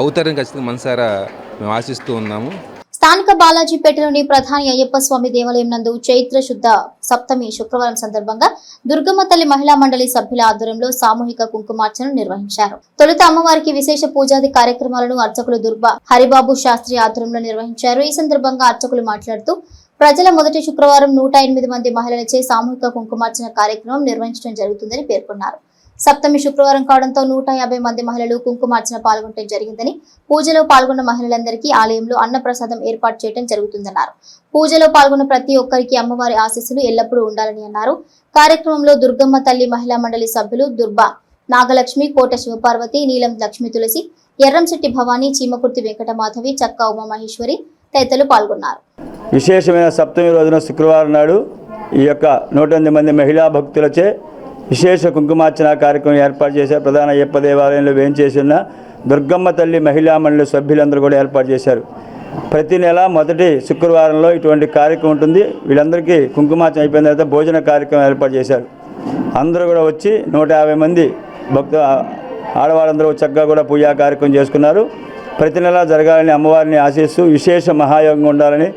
అవుతారని ఖచ్చితంగా మనసారా మేము ఆశిస్తూ ఉన్నాము. స్థానిక బాలాజీపేటలోని ప్రధాని అయ్యప్ప స్వామి దేవాలయం నందు చైత్ర శుద్ధ సప్తమి శుక్రవారం సందర్భంగా దుర్గమ్మ తల్లి మహిళా మండలి సభ్యుల ఆధ్వర్యంలో సామూహిక కుంకుమార్చనను నిర్వహించారు. తొలుత అమ్మవారికి విశేష పూజాది కార్యక్రమాలను అర్చకులు దుర్బా హరిబాబు శాస్త్రి ఆధ్వర్యంలో నిర్వహించారు. ఈ సందర్భంగా అర్చకులు మాట్లాడుతూ ప్రజల మొదటి శుక్రవారం 108 మంది మహిళలచే సామూహిక కుంకుమార్చన కార్యక్రమం నిర్వహించడం జరుగుతుందని పేర్కొన్నారు. సప్తమి శుక్రవారం కావడంతో 150 మంది మహిళలు కుంకుమార్చన పాల్గొనడం జరిగిందని, పూజలో పాల్గొన్న మహిళలందరికీ ఆలయంలో అన్నప్రసాదం ఏర్పాటు చేయడం జరుగుతుందన్నారు. పూజలో పాల్గొన్న ప్రతి ఒక్కరికి అమ్మవారి ఆశీస్సులు ఎల్లప్పుడూ ఉండాలని అన్నారు. కార్యక్రమంలో దుర్గమ్మ తల్లి మహిళా మండలి సభ్యులు దుర్బా నాగలక్ష్మి, కోట శివపార్వతి, నీలం లక్ష్మి తులసి, ఎర్రంశెట్టి భవానీ, చీమకుర్తి వెంకటమాధవి, చక్కా ఉమామహేశ్వరి తదితరులు పాల్గొన్నారు. విశేషమైన సప్తమి రోజున శుక్రవారం నాడు ఈ యొక్క 108 మంది మహిళా భక్తులచే విశేష కుంకుమార్చన కార్యక్రమం ఏర్పాటు చేశారు. ప్రధాన అయ్యప్ప దేవాలయంలో వేంచేసిన దుర్గమ్మ తల్లి మహిళా మండలి సభ్యులందరూ కూడా ఏర్పాటు చేశారు. ప్రతి నెల మొదటి శుక్రవారంలో ఇటువంటి కార్యక్రమం ఉంటుంది. వీళ్ళందరికీ కుంకుమార్చన అయిపోయిన తర్వాత భోజన కార్యక్రమం ఏర్పాటు చేశారు. అందరూ కూడా వచ్చి 150 మంది ఆడవాళ్ళందరూ చక్కగా కూడా పూజా కార్యక్రమం చేసుకున్నారు. ప్రతి నెల జరగాలని అమ్మవారిని ఆశిస్తూ విశేష మహాయోగంగా ఉండాలని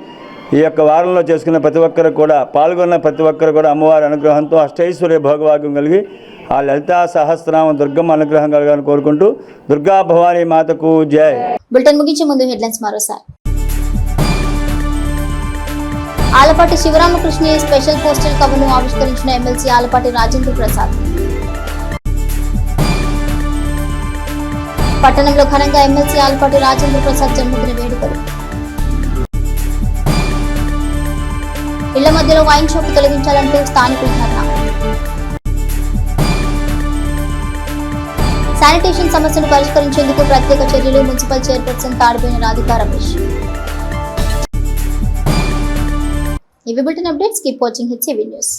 ఈ యొక్క వారంలో చేసుకున్న ప్రతి ఒక్కరు కూడా పాల్గొన్న ప్రతి ఒక్కరు కూడా అమ్మవారి అనుగ్రహంతో అష్టైశ్వర్య భోగభాగ్యం కలిగి ఆ లలితా సహస్రనామం దుర్గమ్మ అనుగ్రహం కలగాలని కోరుకుంటూ దుర్గా భవానీ మాతకు జై. బులెటిన్ ముగించే ముందు హెడ్లైన్స్ మరోసారి. ఆలపాటి శివరామకృష్ణయ్య స్పెషల్ పోస్టల్ కవర్ను ఆవిష్కరించిన ఎమ్మెల్సీ ఆలపాటి రాజేంద్ర ప్రసాద్. పట్టణంలో ఘనంగా ఎమ్మెల్సీ ఆలపాటి రాజేంద్ర ప్రసాద్ జన్మదిన వేడుకలు. ఇళ్ల మధ్యలో వైన్ షాప్ తొలగించాలంటూ స్థానికుల ధర్నా. శానిటేషన్ సమస్యను పరిష్కరించేందుకు ప్రత్యేక చర్యలు. Municipal chairperson తాడిపోయిన Radhika Ramesh. ఇవి bulletin updates. Keep watching HCV news.